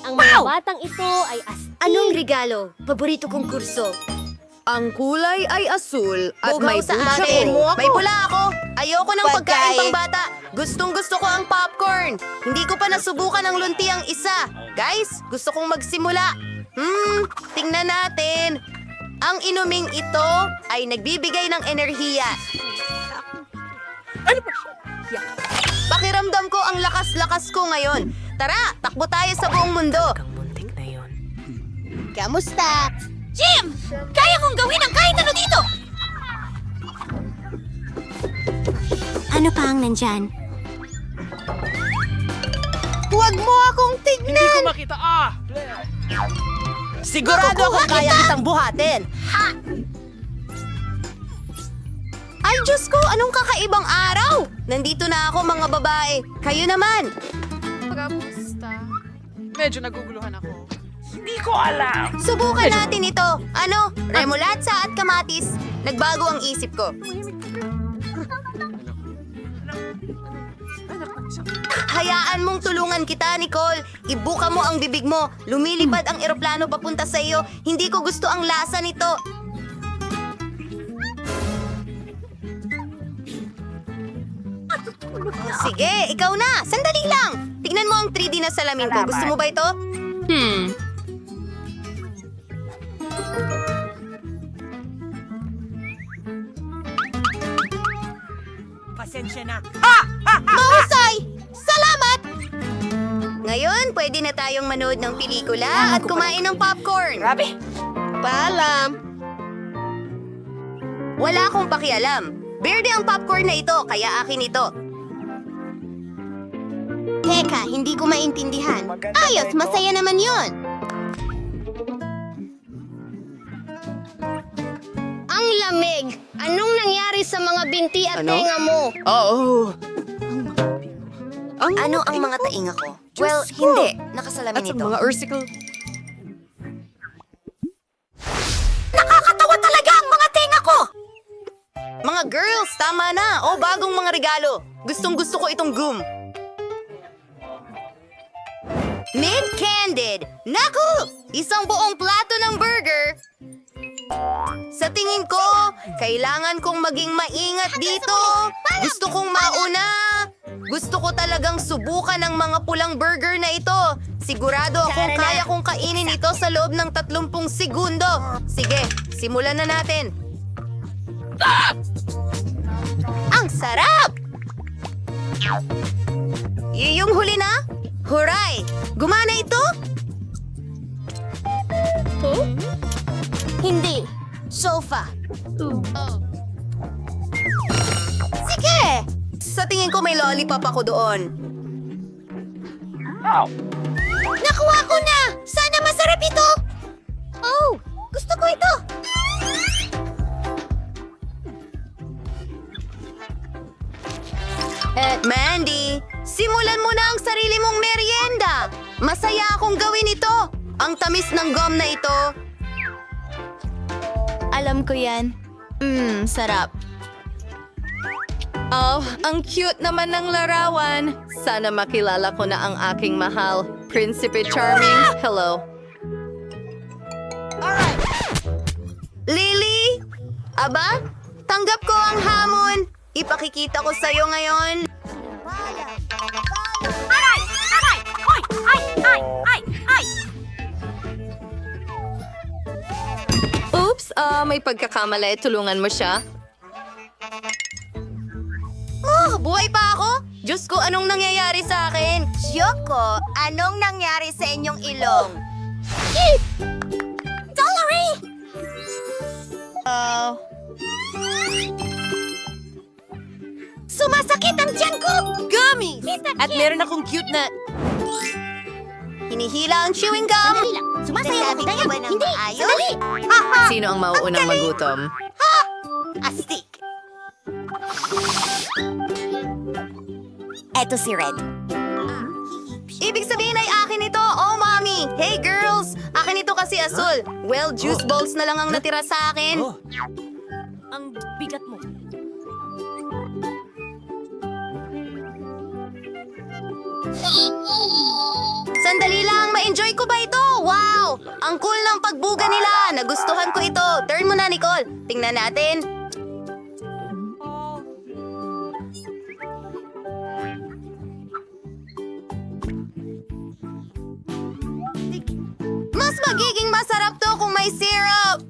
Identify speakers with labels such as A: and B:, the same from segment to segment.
A: Ang mga batang ito ay astig.
B: Anong regalo? Paborito kong kurso.
C: Ang kulay ay asul at
B: Bugaw
C: may
B: sa
C: butsa
B: akin.
C: ko.
B: May pula ako. Ayoko ng pagkain
C: Pagkain.
B: pang bata. Gustong gusto ko ang popcorn. Hindi ko pa nasubukan ang lunti ang isa. Guys, gusto kong magsimula. Tingnan natin. Ang inuming ito ay nagbibigay ng enerhiya. Pakiramdam ko ang lakas-lakas ko ngayon. Tara, takbo tayo sa buong mundo. Kamusta?
D: Jim! Kaya kong gawin ang kahit ano dito!
B: Ano pa ang nandyan?
C: Huwag mo akong tignan!
E: Hindi ko makita.
B: Sigurado akong kaya kitang buhatin. Ay, Diyos ko! Anong kakaibang araw? Nandito na ako, mga babae. Kayo naman.
F: Kamusta? Medyo naguguluhan ako.
E: Hindi ko alam.
B: Subukan natin ito. Ano? Remolatsa at kamatis. Nagbago ang isip ko. Hayaan mong tulungan kita, Nicole. Ibuka mo ang bibig mo. Lumilipad ang eroplano papunta sa iyo. Hindi ko gusto ang lasa nito. Sige, ikaw na. Sandali lang. Tignan mo ang 3D na salamin ko. Gusto mo ba ito?
E: Pasensya na.
B: Mahusay! Salamat! Ngayon, pwede na tayong manood ng pelikula at kumain ng popcorn.
F: Grabe!
B: Paalam! Wala akong pakialam. Berde ang popcorn na ito, kaya akin ito. Teka, hindi ko maintindihan. Ayos, masaya naman yon. Ang lamig! Anong nangyari sa mga binti at tenga mo?
C: Oo.
B: Ano ang mga tainga ko? Well, hindi. Nakasalamin
C: At sa
B: ito.
C: mga ursicle.
D: Nakakatawa talaga ang mga tenga ko!
B: Mga girls, tama na. O, bagong mga regalo. Gustong gusto ko itong goom. Mid-candid. Naku! Isang buong plato ng burger. Sa tingin ko, kailangan kong maging maingat dito. Gusto kong mauna. Gusto ko talagang subukan ang mga pulang burger na ito. Sigurado akong kaya kong kainin ito sa loob ng 30 segundo. Sige, simulan na natin. Ang sarap! Yung huli na? Huray! Gumana ito? Hindi. Sofa. Sige! Sa tingin ko may lollipop ako doon.
D: Nakuha ko na! Sana masarap ito!
B: Oh! Gusto ko ito! Mandy, simulan mo na ang sarili mong merienda. Masaya akong gawin ito. Ang tamis ng gum na ito.
D: Alam ko yan.
B: Sarap.
C: Oh, ang cute naman ng larawan. Sana makilala ko na ang aking mahal. Prinsipe Charming, hello.
B: Lily? Aba? Tanggap ko ang hamon. Ipakikita ko sa'yo ngayon.
D: Aray! Aray! Hoy! Ay! Ay! Ay! Ay!
C: Oops, may pagkakamali. Tulungan mo siya.
B: Oh, buhay pa ako? Diyos ko, anong nangyayari sa akin? Yoko, anong nangyari sa inyong ilong?
D: Dolary! Sumasakit ang tiyan ko!
B: Gummies!
C: At meron akong cute na...
B: Hinihila ang chewing gum.
D: Sandali lang. Sumasayaw ako dahil. Hindi! Sandali!
C: Sino ang mauunang magutom?
B: Astig. Eto si Red. Ibig sabihin ay akin ito. Oh, mommy. Hey, girls. Akin ito kasi asul. Well, juice balls na lang ang natira sa akin.
D: Ang bigat mo.
B: Sandali lang, Na-enjoy ko ba ito? Wow! Ang cool ng pagbuga nila. Nagustuhan ko ito. Turn mo na, Nicole. Tingnan natin. Mas magiging masarap to kung may syrup.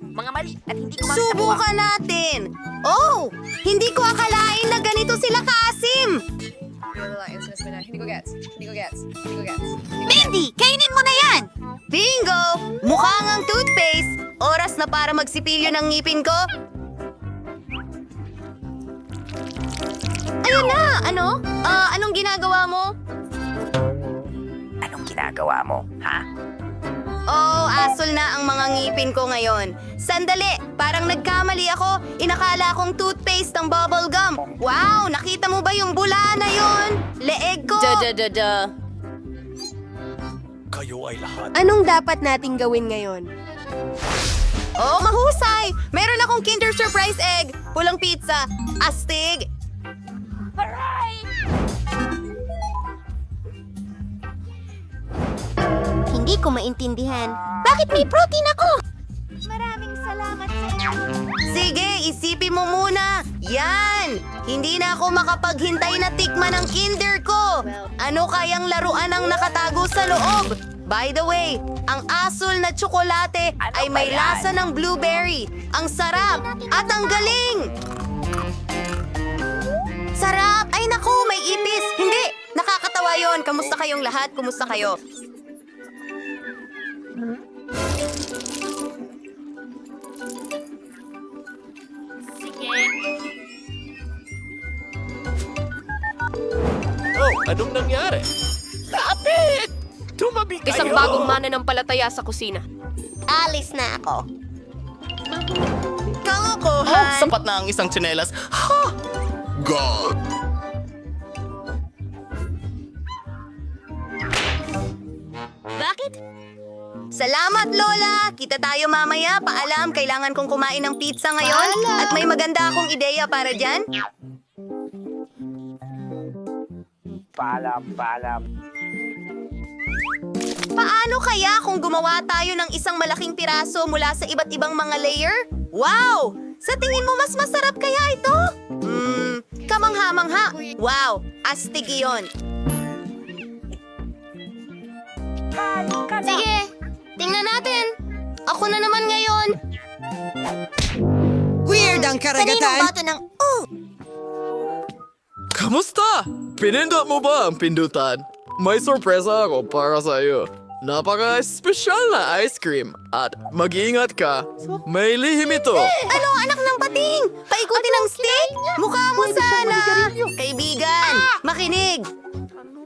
D: Mga mali at hindi ko
B: Subukan natin. Oh! Hindi ko akalain na ganito sila kaasim.
D: Mindy, kainin mo na yan!
B: Bingo! Mukha ngang toothpaste. Oras na para magsipilyo ng ngipin ko. Ayun na! Ano? Anong ginagawa mo?
E: Anong ginagawa mo, ha?
B: Oh, asol na ang mga ngipin ko ngayon. Sandali, parang nagkamali ako. Inakala kong toothpaste ang bubble gum. Wow, nakita mo ba yung bula na yon? Leeg ko.
G: Kayo ay lahat.
A: Anong dapat nating gawin ngayon?
B: Oh, mahusay! Meron akong Kinder Surprise Egg, pulang pizza, astig.
A: Hindi ko maintindihan. Bakit may protein ako?
B: Sige, isipin mo muna. Yan! Hindi na ako makapaghintay na tikman ang Kinder ko. Ano kayang laruan ang nakatago sa loob? By the way, ang asul na tsokolate ay may lasa ng blueberry. Ang sarap at ang galing! Sarap! Ay naku, may ipis! Hindi! Nakakatawa yon. Kamusta kayong lahat? Kumusta kayo?
G: Oh, anong nangyari? Lapit! Tumabi kayo!
F: Isang bagong mananampalataya sa kusina.
A: Alis na ako.
B: Kalokohan!
G: Sapat na ang isang tsinelas. Ha! God!
A: Bakit?
B: Salamat, Lola! Kita tayo mamaya. Paalam, kailangan kong kumain ng pizza ngayon. At may maganda akong ideya para dyan.
E: Paalam.
B: Paano kaya kung gumawa tayo ng isang malaking piraso mula sa iba't ibang mga layer? Wow! Sa tingin mo mas masarap kaya ito? Kamangha-mangha. Wow! Astig iyon.
A: Sige, tingnan natin. Ako na naman ngayon.
H: Weird ang
A: Kaninong
H: karagatan.
A: bato ng...
I: Kamusta? Pinindot mo ba ang pindutan? May sorpresa ako para sa iyo. Napaka-espesyal na ice cream. At mag-iingat ka, may lihim ito.
B: Ano, anak ng pating? Paikutin ng stick? Mukha mo sana. Kaibigan, makinig.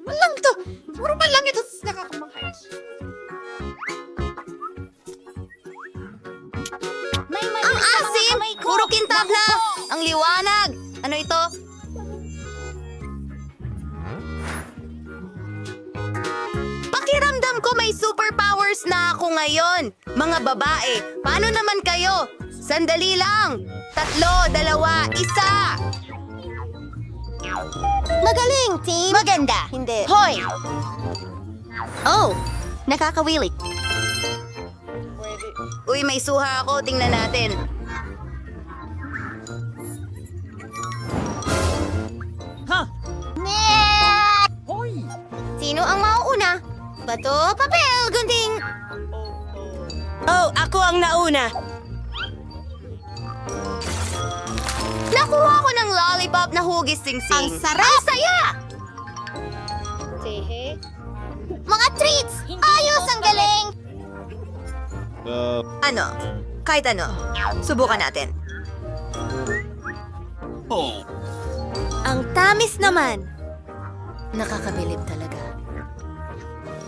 F: Malang to! Puro malang ito nakakamanghay.
B: Ang asim! Puro kintab na! Ang liwanag! Ano ito? Pakiramdam ko may superpowers na ako ngayon. Mga babae, paano naman kayo? Sandali lang! 3, 2, 1.
A: Magaling, team. Maganda. Hindi. Hoy! Oh, nakakawilik.
B: Uy, may suha ako. Tingnan natin.
A: Sino ang mauuna? Bato, papel, gunting.
H: Oh, ako ang nauna.
B: Nakuha ko ng lollipop na hugis sing-sing.
A: Ang sarap!
B: Ang saya!
A: Mga treats! Ayos, ang galing!
B: Ano? Kahit ano. Subukan natin.
A: Ang tamis naman.
B: Nakakabilib talaga.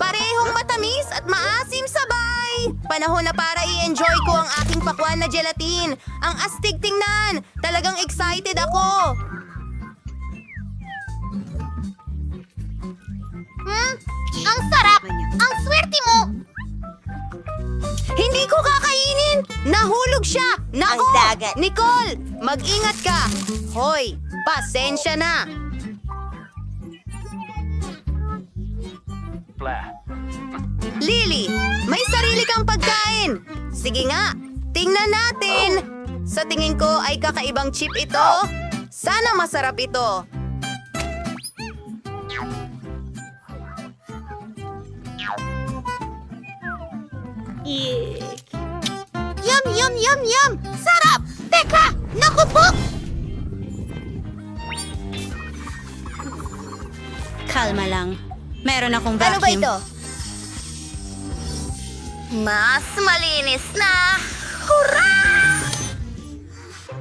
B: Parehong matamis at maasim sabay! Panahon na para i-enjoy ko ang aking pakwan na gelatin. Ang astig tingnan! Talagang excited ako!
A: Ang sarap! Ang swerte mo!
B: Hindi ko kakainin! Nahulog siya! Nako!
H: Ang dagat.
B: Nicole! Mag-ingat ka! Hoy! Pasensya na! Lily, may sarili kang pagkain. Sige nga, tingnan natin. Sa tingin ko ay kakaibang chip ito. Sana masarap ito.
A: Yum, yum, yum, yum! Sarap! Teka! Naku po!
D: Kalma lang. Meron akong
A: Ano ba
D: vacuum.
A: ito? Mas malinis na! Hurra!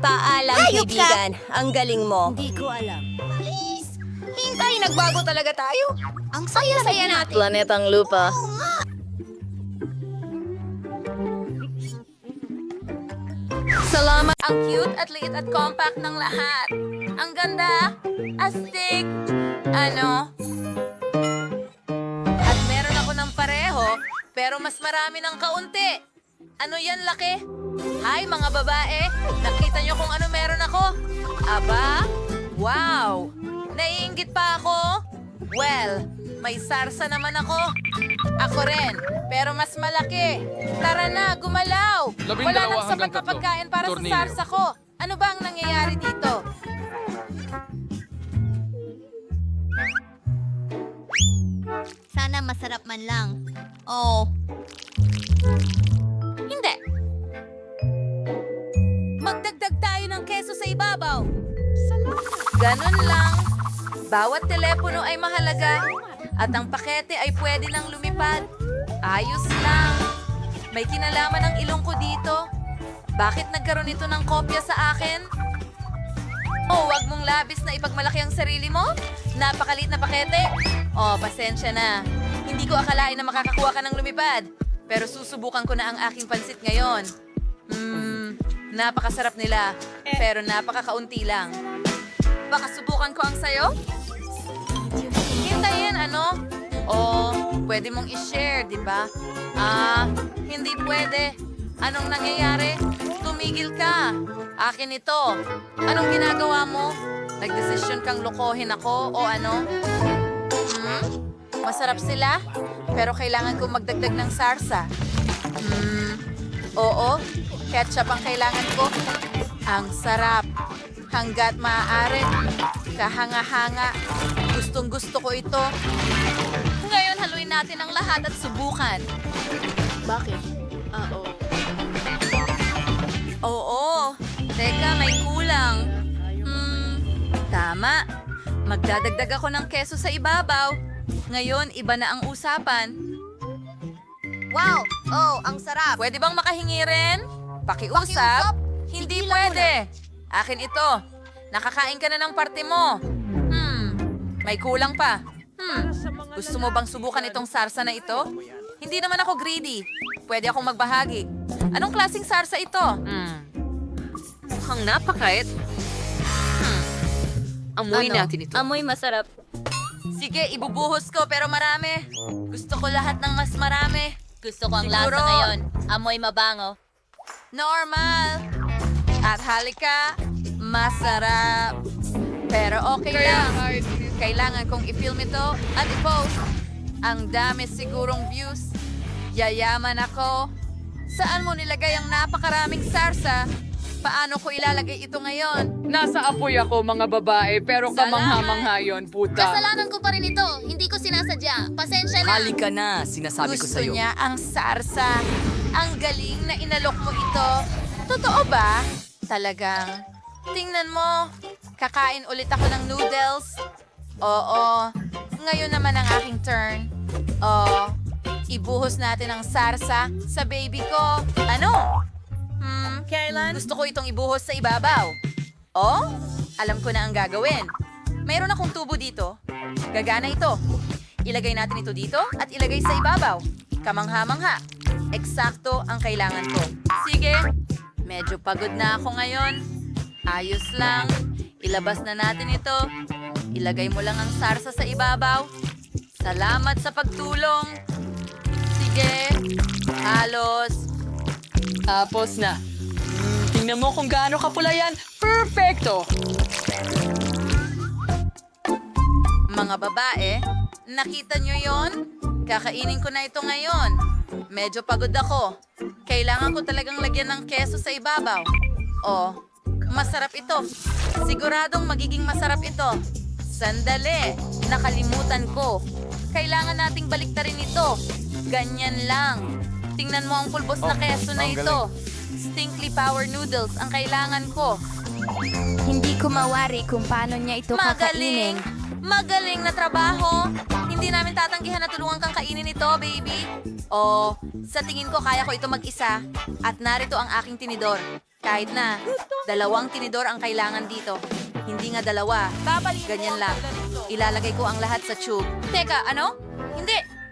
H: Paalam,
A: Hayop ka!
H: kaibigan. Ang galing mo.
D: Hindi ko alam.
A: Please!
B: Hintay, nagbago talaga tayo.
A: Ang saya-saya natin.
C: Planetang lupa.
B: Salamat. Ang cute at liit at compact ng lahat. Ang ganda. Astig. Ano? At meron ako ng pareho, pero mas marami ng kaunti. Ano yan, laki? Hi, mga babae. Nakita niyo kung ano meron ako? Aba? Wow! Naiinggit pa ako? Well, may sarsa naman ako. Ako rin, pero mas malaki. Tara na, gumalaw! Wala nang sapat na pagkain para sa sarsa ko. Ano ba ang nangyayari dito?
A: Sana masarap man lang. Oh.
B: Hindi. Magdagdag tayo ng keso sa ibabaw. Ganun lang. Bawat telepono ay mahalaga at ang pakete ay pwede nang lumipad. Ayos lang. May kinalaman ang ilong ko dito. Bakit nagkaroon ito ng kopya sa akin? Oh, wag mong labis na ipagmalaki ang sarili mo? Napakaliit na pakete? Oh, pasensya na. Hindi ko akalain na makakakuha ka ng lumipad. Pero susubukan ko na ang aking pansit ngayon. Napakasarap nila. Pero napakakaunti lang. Baka subukan ko ang sayo? Hintayin, ano? Oh, pwede mong i-share, di ba? Hindi pwede. Anong nangyayari? Tumigil ka. Akin ito. Anong ginagawa mo? Nagdesisyon kang lokohin ako o ano? Masarap sila, pero kailangan kong magdagdag ng sarsa. Oo, ketchup ang kailangan ko. Ang sarap. Hanggat maaari. Kahanga-hanga. Gustong-gusto ko ito. Ngayon, haluin natin ang lahat at subukan.
C: Bakit?
B: Oo. Teka, may kulang. Tama. Magdadagdag ako ng keso sa ibabaw. Ngayon, iba na ang usapan.
A: Wow! Oh, ang sarap.
B: Pwede bang makahingi rin? Pakiusap? Hindi pwede. Akin ito. Nakakain ka na ng parte mo. May kulang pa. Gusto mo bang subukan itong sarsa na ito? Hindi naman ako greedy. Pwede akong magbahagi. Anong klaseng sarsa ito? Mukhang napakait. Amoy natin ito.
D: Amoy masarap.
B: Sige, ibubuhos ko pero marami. Gusto ko lahat ng mas marami.
D: Gusto ko ang
B: Siguro.
D: lasa ngayon. Amoy mabango.
B: Normal. At halika, masarap. Pero okay lang. Kailangan kong i-film ito at i-post. Ang dami sigurong views. Yayaman ako. Saan mo nilagay ang napakaraming sarsa? Paano ko ilalagay ito ngayon?
J: Nasa apoy ako, mga babae, pero kamangha-mangha yun, puta.
A: Kasalanan ko pa rin ito. Hindi ko sinasadya. Pasensya na.
H: Halika na, sinasabi ko
B: Gusto
H: sa'yo.
B: niya ang sarsa. Ang galing na inalok mo ito. Totoo ba? Talagang. Tingnan mo. Kakain ulit ako ng noodles. Oo. Ngayon naman ang aking turn. Oh. Ibuhos natin ang sarsa sa baby ko. Ano?
H: Kailan?
B: Gusto ko itong ibuhos sa ibabaw. Oh, alam ko na ang gagawin. Mayroon akong tubo dito. Gagana ito. Ilagay natin ito dito at ilagay sa ibabaw. Kamangha-mangha. Eksakto ang kailangan ko. Sige, medyo pagod na ako ngayon. Ayos lang. Ilabas na natin ito. Ilagay mo lang ang sarsa sa ibabaw. Salamat sa pagtulong. Sige, halos.
J: Tapos na. Tingnan mo kung gaano kapula yan. Perfecto!
B: Mga babae, nakita nyo yon? Kakainin ko na ito ngayon. Medyo pagod ako. Kailangan ko talagang lagyan ng keso sa ibabaw. Oh, masarap ito. Siguradong magiging masarap ito. Sandali, nakalimutan ko. Kailangan nating baliktarin ito. Ganyan lang. Tingnan mo ang pulbos na keso na ito. Stinkly Power Noodles ang kailangan ko.
A: Hindi ko mawari kung paano niya ito
B: Magaling!
A: kakainin.
B: Magaling na trabaho! Hindi namin tatanggihan na tulungan kang kainin ito, baby. Oh, sa tingin ko kaya ko ito mag-isa. At narito ang aking tinidor. Kahit na, 2 tinidor ang kailangan dito. Hindi nga 2. Ganyan lang. Ilalagay ko ang lahat sa tube. Teka, ano?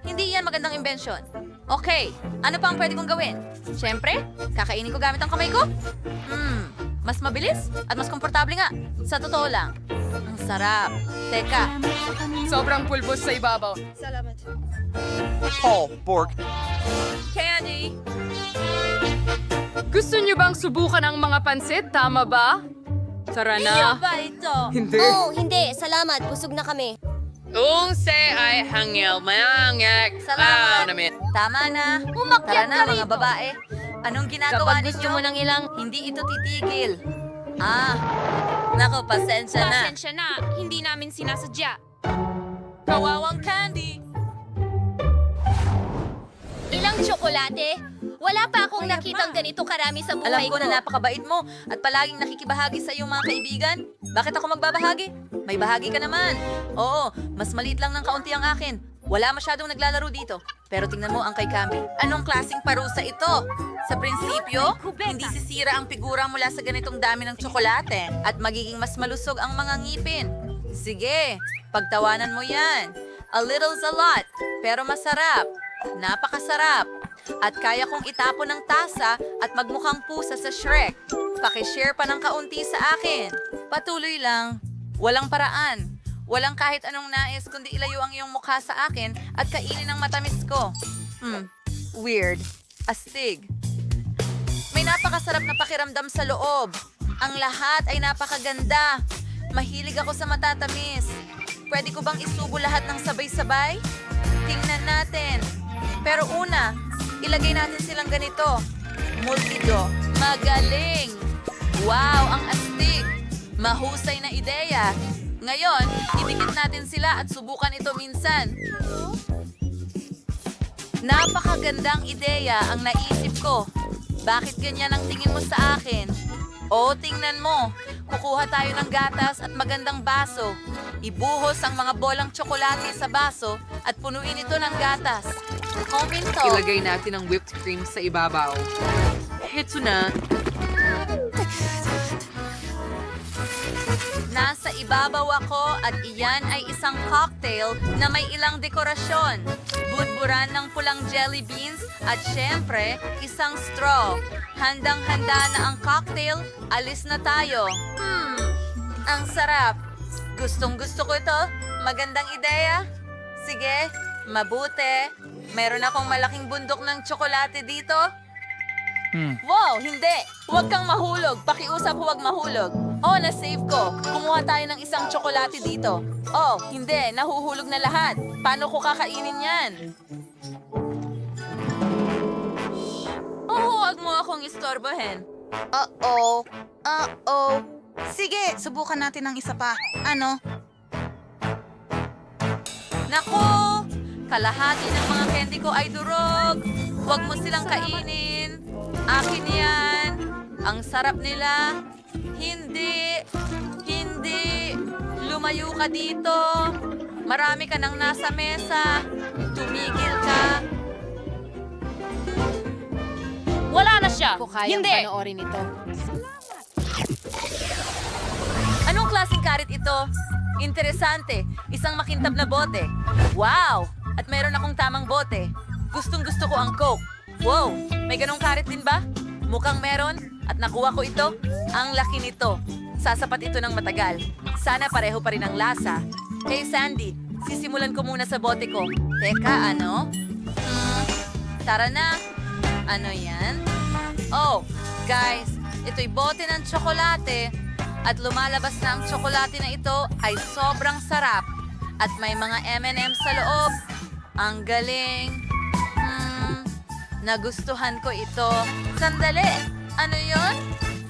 B: Hindi yan magandang inbensyon. Okay, ano pa ang pwede kong gawin? Siyempre, kakainin ko gamit ang kamay ko? Mas mabilis at mas komportable nga. Sa totoo lang. Ang sarap. Teka,
J: Sobrang pulbos sa ibabaw.
E: Paul, Borg.
B: Candy!
J: Gusto niyo bang subukan ang mga pansit? Tama ba? Tara na.
B: Ba ito?
J: Hindi.
A: Oh, hindi. Salamat. Busog na kami.
J: Kung ay hangil mangyak.
B: Salamat. Tama na. Tara na,
A: ka
B: mga
A: rito.
B: babae. Anong ginagawa
A: Kapag gusto
B: ninyo?
A: mo ng ilang...
B: Hindi ito titigil. Nako, pasensya na.
D: Hindi namin sinasadya.
B: Kawawang Candy.
A: Ilang tsokolate? Wala pa akong nakitang ganito karami sa buhay
B: Alam
A: ko.
B: ko na napakabait mo at palaging nakikibahagi sa iyong mga kaibigan. Bakit ako magbabahagi? May bahagi ka naman. Oo, mas maliit lang ng kaunti ang akin. Wala masyadong naglalaro dito. Pero tingnan mo ang kay Cammy. Anong klaseng parusa ito? Sa prinsipyo, hindi sisira ang figura mula sa ganitong dami ng tsokolate at magiging mas malusog ang mga ngipin. Sige, pagtawanan mo yan. A little's a lot, pero masarap. Napakasarap. At kaya kong itapon ng tasa at magmukhang pusa sa Shrek. Pakishare pa ng kaunti sa akin. Patuloy lang. Walang paraan. Walang kahit anong nais kundi ilayo ang iyong mukha sa akin at kainin ang matamis ko. Weird. Astig. May napakasarap na pakiramdam sa loob. Ang lahat ay napakaganda. Mahilig ako sa matatamis. Pwede ko bang isubo lahat ng sabay-sabay? Tingnan natin. Pero una, ilagay natin silang ganito. Multido. Magaling! Wow, ang astig! Mahusay na ideya. Ngayon, idikit natin sila at subukan ito minsan. Napakagandang ideya ang naisip ko. Bakit ganyan ang tingin mo sa akin? O, tingnan mo. Kukuha tayo ng gatas at magandang baso. Ibuhos ang mga bolang tsokolate sa baso at punuin ito ng gatas. Komento.
J: Ilagay natin ang whipped cream sa ibabaw. Ito na.
B: Nasa ibabaw ako at iyan ay isang cocktail na may ilang dekorasyon. Budburan ng pulang jelly beans at syempre, isang straw. Handang-handa na ang cocktail, alis na tayo. Ang sarap. Gustong-gusto ko ito. Magandang ideya. Sige, mabuti. Meron akong malaking bundok ng tsokolate dito. Wow, hindi! Huwag kang mahulog. Pakiusap huwag mahulog. Oh, na-save ko. Kumuha tayo ng isang tsokolate dito. Oh, hindi. Nahuhulog na lahat. Paano ko kakainin yan? Oh, huwag mo akong istorbohin.
A: Uh-oh.
F: Sige, subukan natin ng isa pa. Ano?
B: Naku! Kalahati ng mga candy ko ay durog. Huwag mo silang kainin. Akin yan. Ang sarap nila. Hindi. Hindi. Lumayo ka dito. Marami ka nang nasa mesa. Tumigil ka.
D: Wala na siya.
A: Hindi. Panoorin ito.
B: Anong klaseng karit ito? Interesante. Isang makintab na bote. Wow! At meron akong tamang bote. Gustong-gusto ko ang Coke. Wow! May ganong karit din ba? Mukhang meron. At nakuha ko ito. Ang laki nito. Sasapat ito ng matagal. Sana pareho pa rin ang lasa. Hey Sandy, sisimulan ko muna sa bote ko. Teka, ano? Tara na. Ano yan? Oh, guys, ito'y bote ng tsokolate. At lumalabas na ang tsokolate na ito ay sobrang sarap. At may mga M&M sa loob.
C: Ang galing. Nagustuhan ko ito. Sandali, ano yon?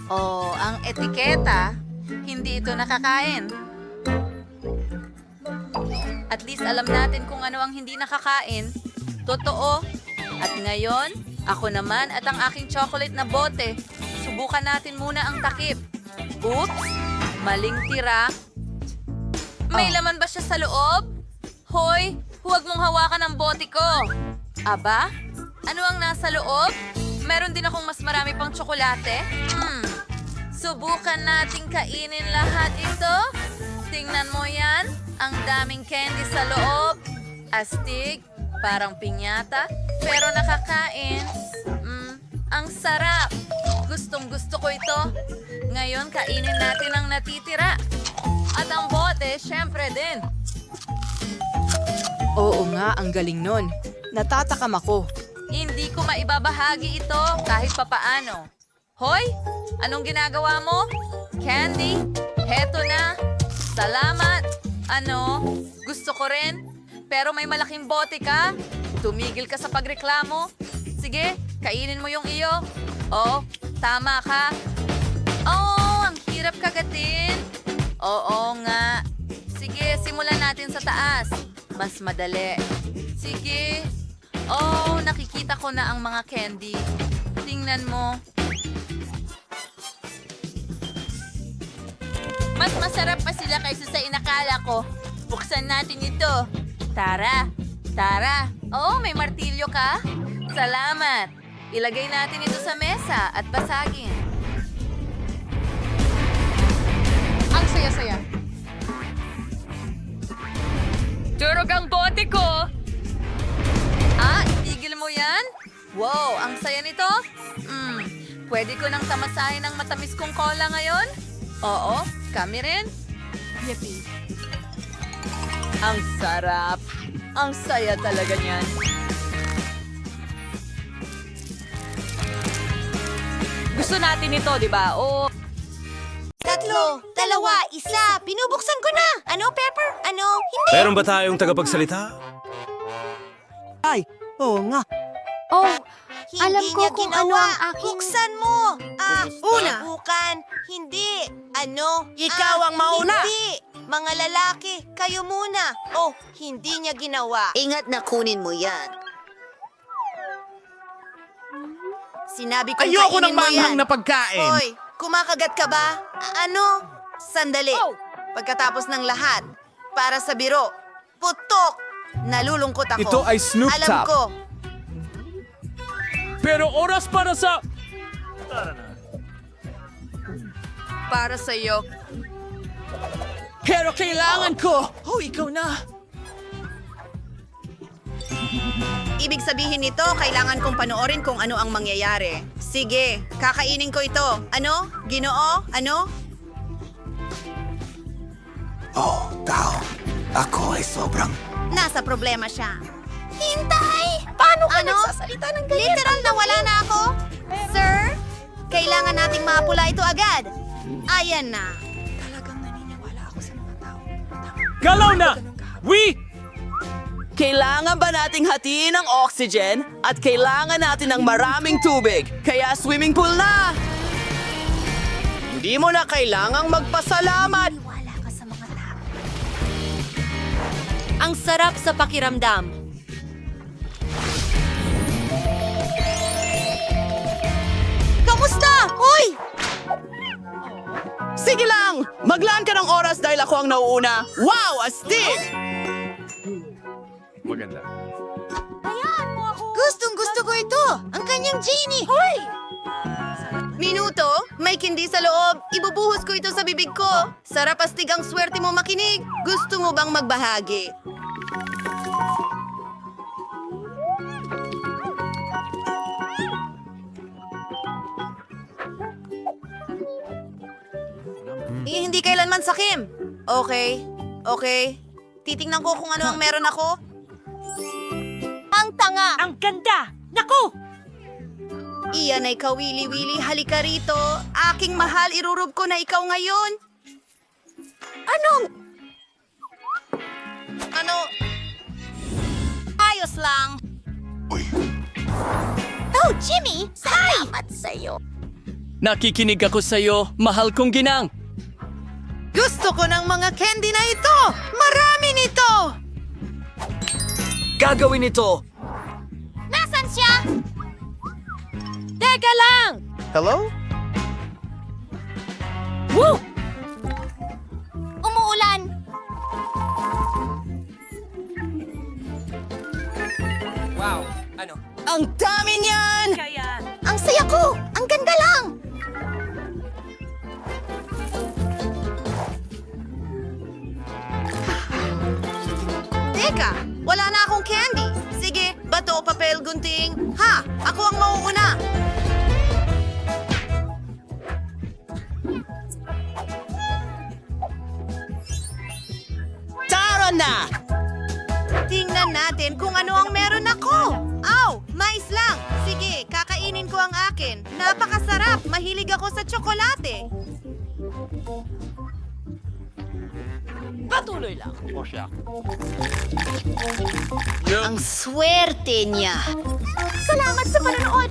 C: Oh, ang etiketa. Hindi ito nakakain. At least alam natin kung ano ang hindi nakakain. Totoo. At ngayon, ako naman at ang aking chocolate na bote. Subukan natin muna ang takip. Oops! Maling tira. May laman ba siya sa loob? Hoy, huwag mong hawakan ang bote ko. Aba? Ano ang nasa loob? Meron din akong mas marami pang tsokolate. Subukan nating kainin lahat ito. Tingnan mo yan. Ang daming candy sa loob. Astig, parang pinyata, pero nakakain. Ang sarap. Gustong gusto ko ito. Ngayon, kainin natin ang natitira. At ang bote, syempre din.
H: Oo nga, ang galing nun. Natatakam ako.
C: Hindi ko maibabahagi ito kahit papaano. Hoy, anong ginagawa mo? Candy, heto na. Salamat. Ano, gusto ko rin. Pero may malaking bote ka. Tumigil ka sa pagreklamo. Sige, kainin mo yung iyo. Oh, tama ka. Oh, ang hirap kagatin. Oo nga. Sige, simulan natin sa taas. Mas madali. Sige. Oh, nakikita ko na ang mga candy. Tingnan mo. Mas masarap pa sila kaysa sa inakala ko. Buksan natin ito. Tara. Tara. Oh, may martilyo ka? Salamat. Ilagay natin ito sa mesa at basagin.
F: Ang saya-saya.
C: Durog ang bote ko! Itigil mo yan? Wow, ang saya nito. Pwede ko nang tamasahin ang matamis kong cola ngayon? Oo, kami rin.
F: Yippee.
H: Ang sarap. Ang saya talaga niyan. Gusto natin ito, di ba? O
A: 3, 2, 1. Pinubuksan ko na. Ano, Pepper? Ano? Hindi.
G: Meron ba tayong tagapagsalita?
H: Ay, oo nga.
A: Oh,
B: alam
A: hindi
B: ko
A: niya
B: kung
A: ginawa.
B: ano ang aking-
A: Buksan mo.
H: Una.
A: Subukan. Hindi. Ano?
H: Ikaw ang mauna.
A: Hindi. Mga lalaki, kayo muna. Oh, hindi niya ginawa.
B: Ingat na kunin mo yan.
A: Sinabi ko
G: Ayoko
A: kainin
G: ng
A: mo
G: manghang
A: yan.
G: na pagkain!
A: Hoy, kumakagat ka ba? Ano? Sandali. Pagkatapos ng lahat, para sa biro, putok! Nalulungkot ako.
K: Ito ay Snoop
A: Alam
K: Top.
A: ko.
G: Pero oras para sa...
C: Para sa'yo.
H: Pero kailangan ko. Oh, ikaw na.
A: Ibig sabihin nito, kailangan kong panoorin kung ano ang mangyayari. Sige, kakainin ko ito. Ano? Ginoo? Ano?
K: Oh, tao. Ako ay sobrang...
A: Nasa problema siya. Hintay! Paano ka nagsasalita ng ganyan? Literal na wala na ako? Sir, kailangan nating mapula ito agad. Ayan na.
G: Galaw na!
H: Kailangan ba nating hatiin ang oxygen at kailangan natin ng maraming tubig? Kaya swimming pool na! Hindi mo na kailangang magpasalamat!
B: Ang sarap sa pakiramdam.
A: Kamusta? Hoy!
H: Sige lang! Maglaan ka ng oras dahil ako ang nauuna. Wow, astig!
G: Maganda.
A: Gustong gusto ko ito. Ang kanyang genie. Hoy! Minuto, may kindi sa loob. Ibubuhos ko ito sa bibig ko. Sarap astig ang swerte mo makinig. Gusto mo bang magbahagi? Hindi kailanman sakim. Okay. Titingnan ko kung ano ang meron ako. Ang tanga!
D: Ang ganda! Naku!
A: Iyan ay kawili-wili, halika rito. Aking mahal, irurub ko na ikaw ngayon. Ano? Ay,
B: Ayos lang.
D: Oh, Jimmy! Salamat sa'yo.
J: Nakikinig ako sa'yo, mahal kong ginang.
A: Gusto ko ng mga candy na ito! Marami nito!
H: Gagawin ito!
D: Nasaan siya?
B: Teka lang!
I: Hello?
D: Woo! Umuulan.
H: Ang dami niyan!
D: Ang saya ko! Ang ganda lang!
A: Teka, wala na akong candy. Sige, bato o papel gunting. Ha, ako ang mauuna.
H: Tara na!
A: Tingnan natin kung ano ang meron ako. Aw, mais lang. Sige, kakainin ko ang akin. Napakasarap. Mahilig ako sa tsokolate.
H: Patuloy lang.
B: Ang swerte niya.
D: Salamat sa panonood!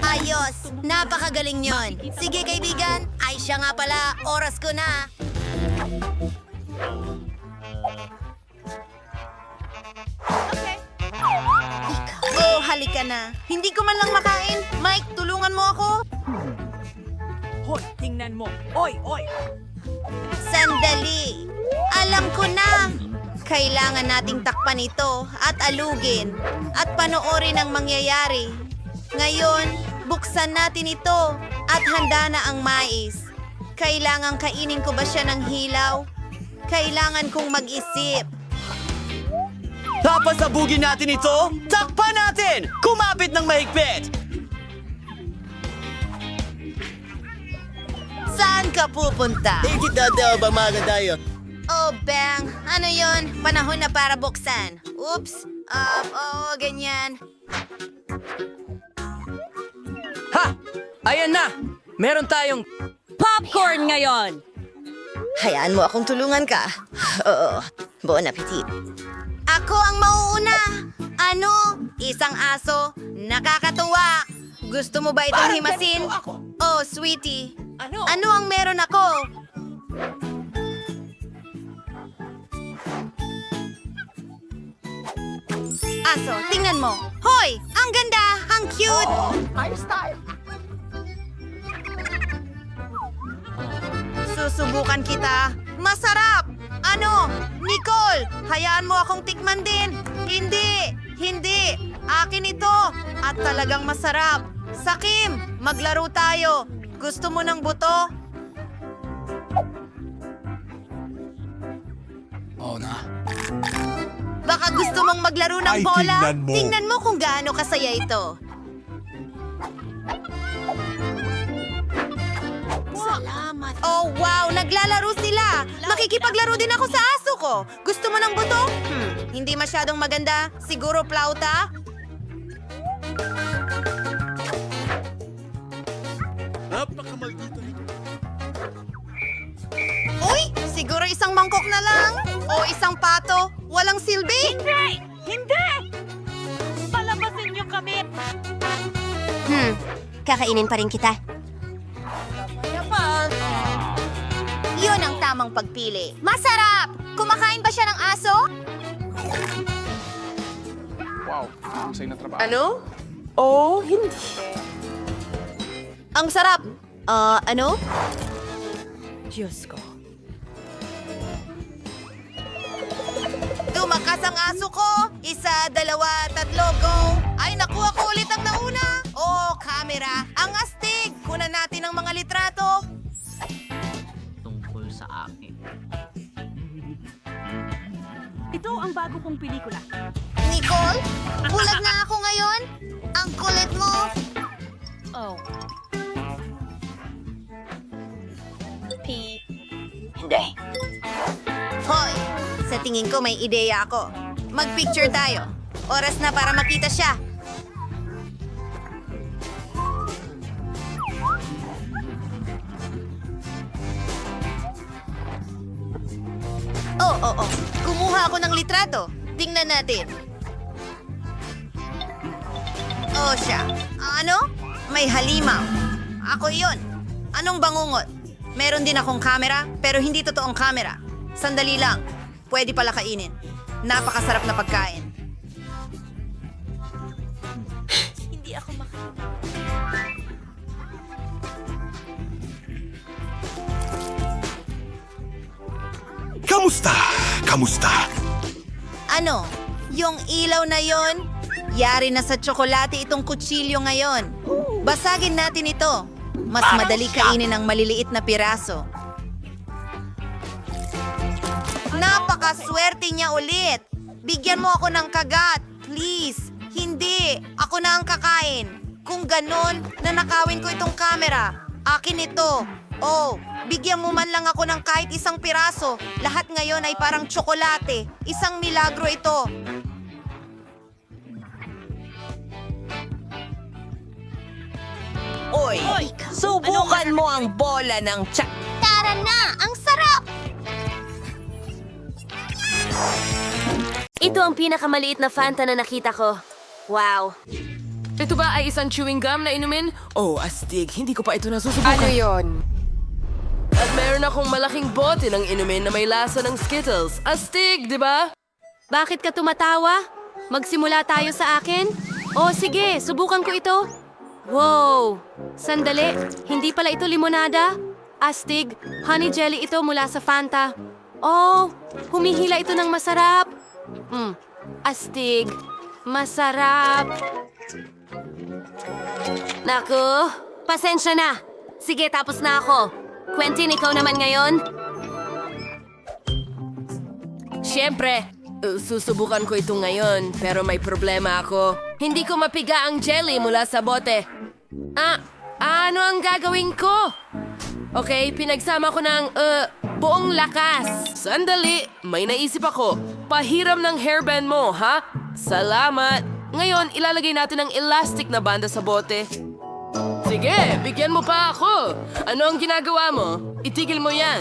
B: Ayos! Napakagaling yon. Sige kaibigan, ay siya nga pala, oras ko na.
A: Oh, halika na. Hindi ko man lang makain. Mike, tulungan mo ako.
H: Hoy, tingnan mo. Oy, oy!
B: Sandali! Alam ko na! Kailangan nating takpan ito at alugin at panoorin ang mangyayari. Ngayon, buksan natin ito at handa na ang mais. Kailangan kainin ko ba siya ng hilaw? Kailangan kong mag-isip.
H: Papasabugin natin ito! Takpan natin! Kumapit ng mahigpit!
B: Saan ka pupunta?
H: Ikitadaw ba mga tayo?
B: Oh, bang! Ano yon? Panahon na para buksan. Oops! Oo, ganyan.
H: Ha! Ayan na! Meron tayong...
B: Popcorn ngayon! Hayaan mo akong tulungan ka. Oo, bon appetit. Ako ang mauuna. Ano? Isang aso? Nakakatuwa. Gusto mo ba itong himasin? Oh, sweetie. Ano ang meron ako? Aso, tingnan mo. Hoy! Ang ganda! Ang cute!
A: Susubukan kita. Masarap! Ano? Nicole, hayaan mo akong tikman din. Hindi! Hindi! Akin ito! At talagang masarap. Sakim, maglaro tayo. Gusto mo ng buto?
B: Baka gusto mong maglaro ng
K: Ay,
B: bola?
K: tingnan mo.
B: Tingnan mo kung gaano kasaya ito. Salamat. Oh, wow! Naglalaro sila! Makikipaglaro din ako sa aso ko. Gusto mo ng buto? Hindi masyadong maganda. Siguro plauta?
A: Uy! Siguro isang mangkok na lang. O isang pato. Walang silbi.
D: Hindi! Hindi! Palabasin niyo kami!
B: Kakainin pa rin kita. Yun ang tamang pagpili. Masarap! Kumakain ba siya ng aso?
A: Ano? Oh, hindi.
B: Ang sarap! Ano? Diyos ko.
A: Tumakas ang aso ko. 1, 2, 3, go. Ay, nakuha ko ulit ang nauna. Oh, camera. Ang astig. Kunan natin ang mga litrato.
D: Ito ang bago kong pelikula.
B: Nicole? Bulag na ako ngayon? Ang kulit mo!
D: Oh.
B: Hindi. Hoy! Sa tingin ko may ideya ako. Mag-picture tayo. Oras na para makita siya. Oh. Kumuha ako ng litrato. Tingnan natin. Oh, siya. Ano? May halimaw. Ako yun. Anong bangungot? Meron din akong kamera, pero hindi totoong kamera. Sandali lang. Pwede pala kainin. Napakasarap na pagkain.
C: Hindi ako makain.
K: Kamusta? Kamusta?
B: Ano? Yung ilaw na yon? Yari na sa tsokolate itong kutsilyo ngayon. Basagin natin ito. Mas madali kainin ang maliliit na piraso. Napakaswerte niya ulit. Bigyan mo ako ng kagat, please. Hindi, ako na ang kakain. Kung ganon, nanakawin ko itong kamera. Akin ito. Oh, bigyan mo man lang ako ng kahit isang piraso. Lahat ngayon ay parang tsokolate. Isang milagro ito.
H: Oy, subukan mo ang bola ng tsak.
B: Tara na! Ang sarap!
D: Ito ang pinakamaliit na Fanta na nakita ko. Wow.
J: Ito ba ay isang chewing gum na inumin? Oh, astig. Hindi ko pa ito nasusubukan.
F: Ano yon?
J: At meron akong malaking bote ng inumin na may lasa ng Skittles. Astig, di ba?
D: Bakit ka tumatawa? Magsimula tayo sa akin? Oh, sige, subukan ko ito. Wow! Sandali, hindi pala ito limonada. Astig, honey jelly ito mula sa Fanta. Oh, humihila ito ng masarap. Astig, masarap. Naku, pasensya na. Sige, tapos na ako. Quentin, ikaw naman ngayon? Siyempre, susubukan ko ito ngayon, pero may problema ako. Hindi ko mapiga ang jelly mula sa bote. Ano ang gagawin ko? Okay, pinagsama ko ng, buong lakas. Sandali, may naisip ako. Pahiram ng hairband mo, ha? Salamat. Ngayon, ilalagay natin ang elastic na banda sa bote. Sige, bigyan mo pa ako. Ano ang ginagawa mo? Itigil mo yan.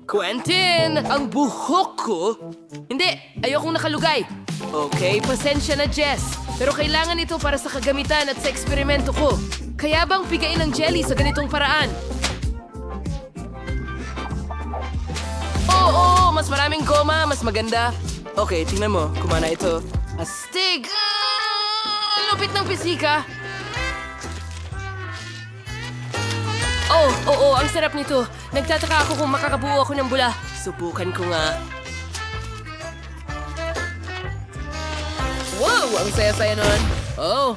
D: Quentin, ang buhok ko? Hindi, ayokong nakalugay. Okay, pasensya na, Jess. Pero kailangan ito para sa kagamitan at sa eksperimento ko. Kaya bang pigain ang jelly sa ganitong paraan? Oo, mas maraming goma, mas maganda. Okay, tingnan mo, kumana ito. Astig! Lupit ng pisika. Oo, ang sarap nito. Nagtataka ako kung makakabuo ako ng bula. Subukan ko nga. Wow, ang saya-saya nun. Oh.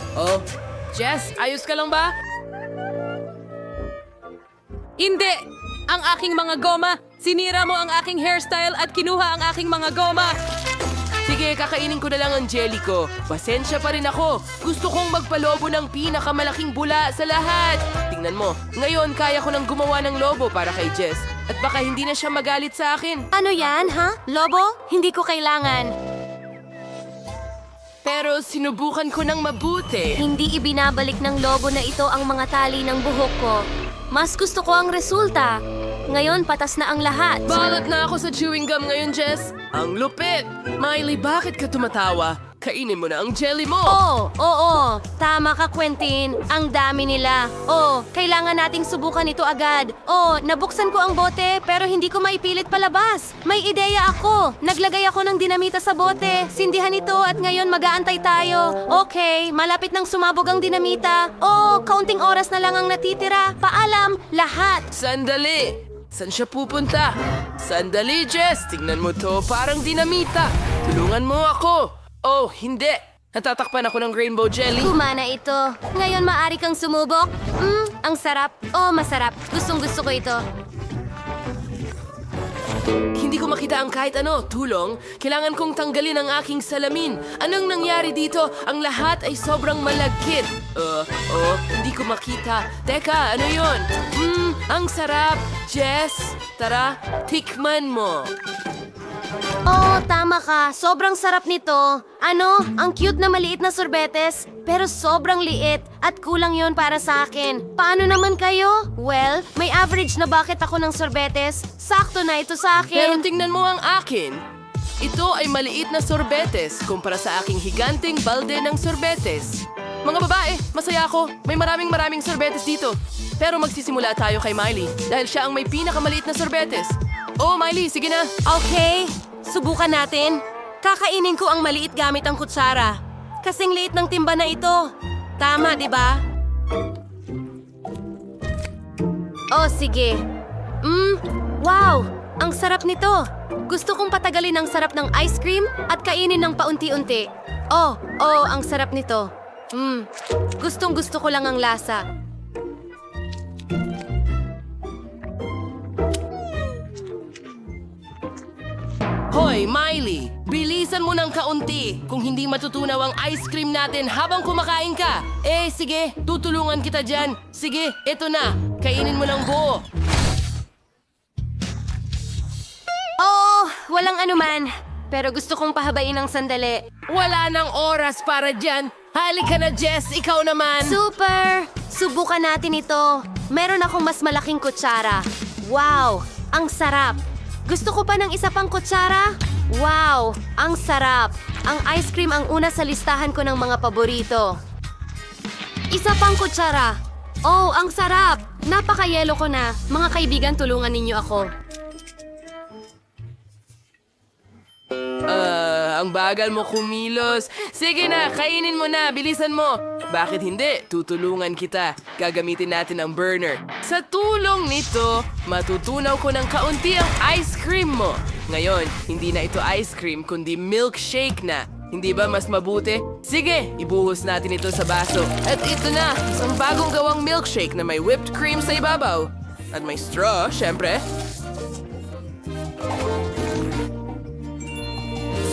D: Jess, ayos ka lang ba?
C: Hindi! Ang aking mga goma! Sinira mo ang aking hairstyle at kinuha ang aking mga goma!
J: Sige, kakainin ko na lang ang jelly ko. Pasensya pa rin ako. Gusto kong magpalobo ng pinakamalaking bula sa lahat. Tingnan mo, ngayon kaya ko nang gumawa ng lobo para kay Jess. At baka hindi na siya magalit sa akin.
D: Ano yan, ha? Lobo? Hindi ko kailangan.
J: Pero sinubukan ko ng mabuti.
D: Hindi ibinabalik ng lobo na ito ang mga tali ng buhok ko. Mas gusto ko ang resulta. Ngayon, patas na ang lahat.
J: Balot na ako sa chewing gum ngayon, Jess. Ang lupit! Miley, bakit ka tumatawa? Kainin mo na ang jelly mo.
D: Oo. Tama ka, Quentin. Ang dami nila. Kailangan nating subukan ito agad. Nabuksan ko ang bote pero hindi ko maipilit palabas. May ideya ako. Naglagay ako ng dinamita sa bote. Sindihan ito at ngayon mag-aantay tayo. Okay, malapit nang sumabog ang dinamita. Kaunting oras na lang ang natitira. Paalam, lahat.
J: Sandali! Saan siya pupunta? Sandali, Jess! Tingnan mo to, parang dinamita. Tulungan mo ako. Oh, hindi. Natatakpan ako ng rainbow jelly.
D: Kumana ito. Ngayon maaari kang sumubok. Ang sarap. Masarap. Gustong-gusto ko ito.
J: Hindi ko makita ang kahit ano. Tulong. Kailangan kong tanggalin ang aking salamin. Anong nangyari dito? Ang lahat ay sobrang malagkit. Hindi ko makita. Teka, ano yon? Ang sarap. Jess, tara, tikman mo.
D: Tama ka. Sobrang sarap nito. Ang cute na maliit na sorbetes, pero sobrang liit at kulang yon para sa akin. Paano naman kayo? Well, may average na bucket ako ng sorbetes. Sakto na ito sa
J: Pero
D: akin.
J: tingnan mo ang akin. ito ay maliit na sorbetes kumpara sa aking higanting balde ng sorbetes. Mga babae, masaya ako. May maraming sorbetes dito. Pero magsisimula tayo kay Miley dahil siya ang may pinakamaliit na sorbetes. Oh, Miley, sige na.
D: Okay, subukan natin. Kakainin ko ang maliit gamit ang kutsara. Kasing liit ng timba na ito. Tama, di ba? Oh, sige. Wow! Ang sarap nito. Gusto kong patagalin ang sarap ng ice cream at kainin ng paunti-unti. Oh, ang sarap nito. Gustong-gusto ko lang ang lasa.
J: Hoy, Miley! Bilisan mo ng kaunti kung hindi matutunaw ang ice cream natin habang kumakain ka. Sige, tutulungan kita dyan. Sige, eto na. Kainin mo ng buo.
D: Oh, walang anuman. Pero gusto kong pahabain ng sandali.
J: Wala nang oras para dyan. Halika na, Jess. Ikaw naman.
D: Super! Subukan natin ito. Meron akong mas malaking kutsara. Wow! Ang sarap! Gusto ko pa ng isa pang kutsara? Wow! Ang sarap! Ang ice cream ang una sa listahan ko ng mga paborito. Isa pang kutsara. Oh, ang sarap! Napaka-yelo ko na. Mga kaibigan, tulungan ninyo ako.
J: Ang bagal mo kumilos. Sige na, kainin mo na. Bilisan mo. Bakit hindi? Tutulungan kita. Gagamitin natin ang burner. Sa tulong nito, matutunaw ko ng kaunti ang ice cream mo. Ngayon, hindi na ito ice cream, kundi milkshake na. Hindi ba mas mabuti? Sige, ibuhos natin ito sa baso. At ito na, isang bagong gawang milkshake na may whipped cream sa ibabaw. At may straw, syempre.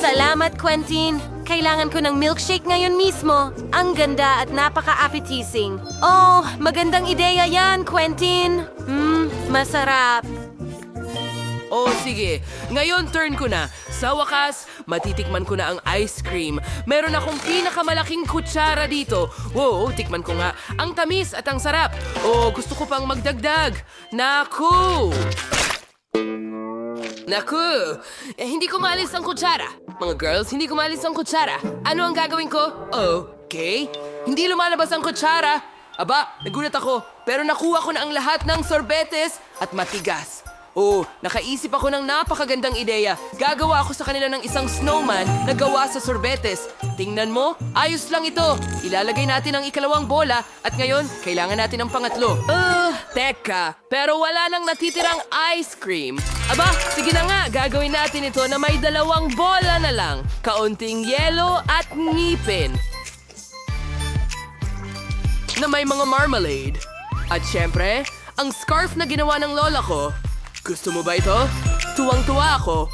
D: Salamat, Quentin! Kailangan ko ng milkshake ngayon mismo. Ang ganda at napaka-appetizing. Oh, magandang ideya yan, Quentin! Masarap.
J: Oh, sige. Ngayon, turn ko na. Sa wakas, matitikman ko na ang ice cream. Meron akong pinakamalaking kutsara dito. Wow, tikman ko nga. Ang tamis at ang sarap. Oh, gusto ko pang magdagdag. Naku! Hindi ko maalis ang kutsara. Mga girls, hindi ko maalis ang kutsara. Ano ang gagawin ko? Okay. Hindi lumalabas ang kutsara. Aba, nagulat ako. Pero nakuha ko na ang lahat ng sorbetes at matigas. Oh, nakaisip ako ng napakagandang ideya. Gagawa ako sa kanila ng isang snowman na gawa sa sorbetes. Tingnan mo, ayos lang ito. Ilalagay natin ang ikalawang bola at ngayon, kailangan natin ang pangatlo. Teka, pero wala nang natitirang ice cream. Aba, sige na nga, gagawin natin ito na may dalawang bola na lang. Kaunting yelo at ngipin. Na may mga marmalade. At syempre, ang scarf na ginawa ng lola ko. Gusto mo ba ito? Tuwang-tuwa ako.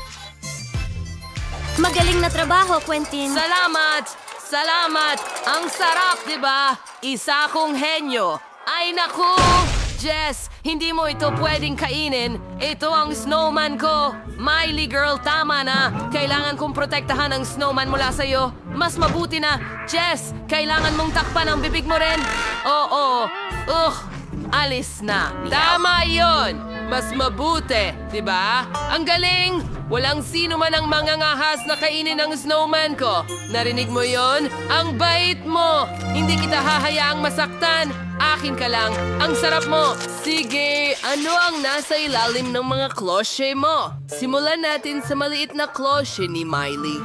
D: Magaling na trabaho, Quentin.
J: Salamat! Salamat! Ang sarap, di ba? Isa kong henyo. Ay naku! Jess, hindi mo ito pwedeng kainin. Ito ang snowman ko. Miley girl, tama na. Kailangan kong protektahan ang snowman mula sa'yo. Mas mabuti na. Jess, kailangan mong takpan ang bibig mo rin. Oo. Alis na. Tama yon. Mas mabuti, di ba? Ang galing! Walang sino man ang mangangahas na kainin ang snowman ko. Narinig mo yon? Ang bait mo! Hindi kita hahayaang masaktan. Akin ka lang. Ang sarap mo. Sige, ano ang nasa ilalim ng mga klosye mo? Simulan natin sa maliit na klosye ni Miley.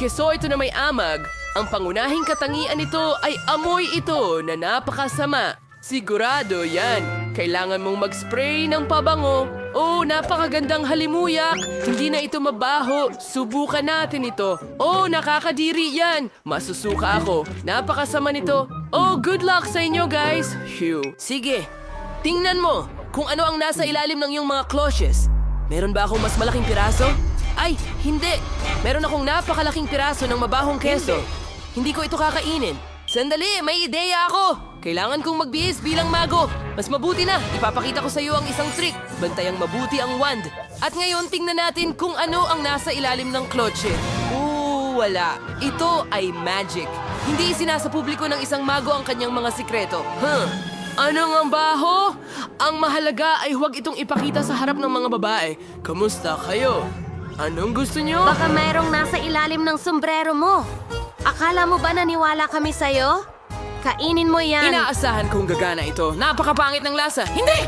J: Keso ito na may amag. Ang pangunahing katangian nito ay amoy ito na napakasama. Sigurado yan. Kailangan mong mag-spray ng pabango. Oh, napakagandang halimuyak. Hindi na ito mabaho. Subukan natin ito. Oh, nakakadiri yan. Masusuka ako. Napakasama nito. Oh, good luck sa inyo, guys. Phew. Sige, tingnan mo kung ano ang nasa ilalim ng iyong mga kloshes. Meron ba akong mas malaking piraso? Ay, hindi. Meron akong napakalaking piraso ng mabahong keso. Hindi ko ito kakainin. Sandali, may ideya ako! Kailangan kong magbihis bilang mago. Mas mabuti na, ipapakita ko sa iyo ang isang trick. Bantayang mabuti ang wand. At ngayon, tingnan natin kung ano ang nasa ilalim ng klotse. Wala. Ito ay magic. Hindi isinasa publiko ng isang mago ang kanyang mga sikreto. Ano ang baho? Ang mahalaga ay huwag itong ipakita sa harap ng mga babae. Kamusta kayo? Anong gusto nyo?
B: Baka mayroong nasa ilalim ng sombrero mo. Akala mo ba naniwala kami sa'yo? Kainin mo yan.
J: Inaasahan kong gagana ito. Napakapangit ng lasa. Hindi!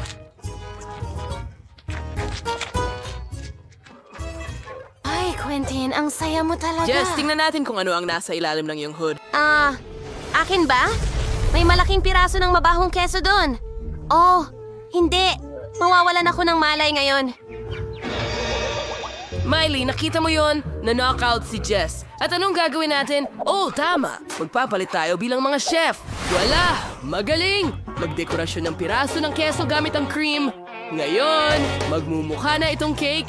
B: Ay, Quentin, ang saya mo talaga.
J: Jess, tingnan natin kung ano ang nasa ilalim ng iyong hood.
B: Akin ba? May malaking piraso ng mabahong keso doon. Oh, hindi. Mawawalan ako ng malay ngayon.
J: Miley, nakita mo yon? Na-knockout si Jess. At anong gagawin natin? Oh, tama. Magpapalit tayo bilang mga chef. Wala! Magaling! Magdekorasyon ng piraso ng keso gamit ang cream. Ngayon, magmumukha na itong cake.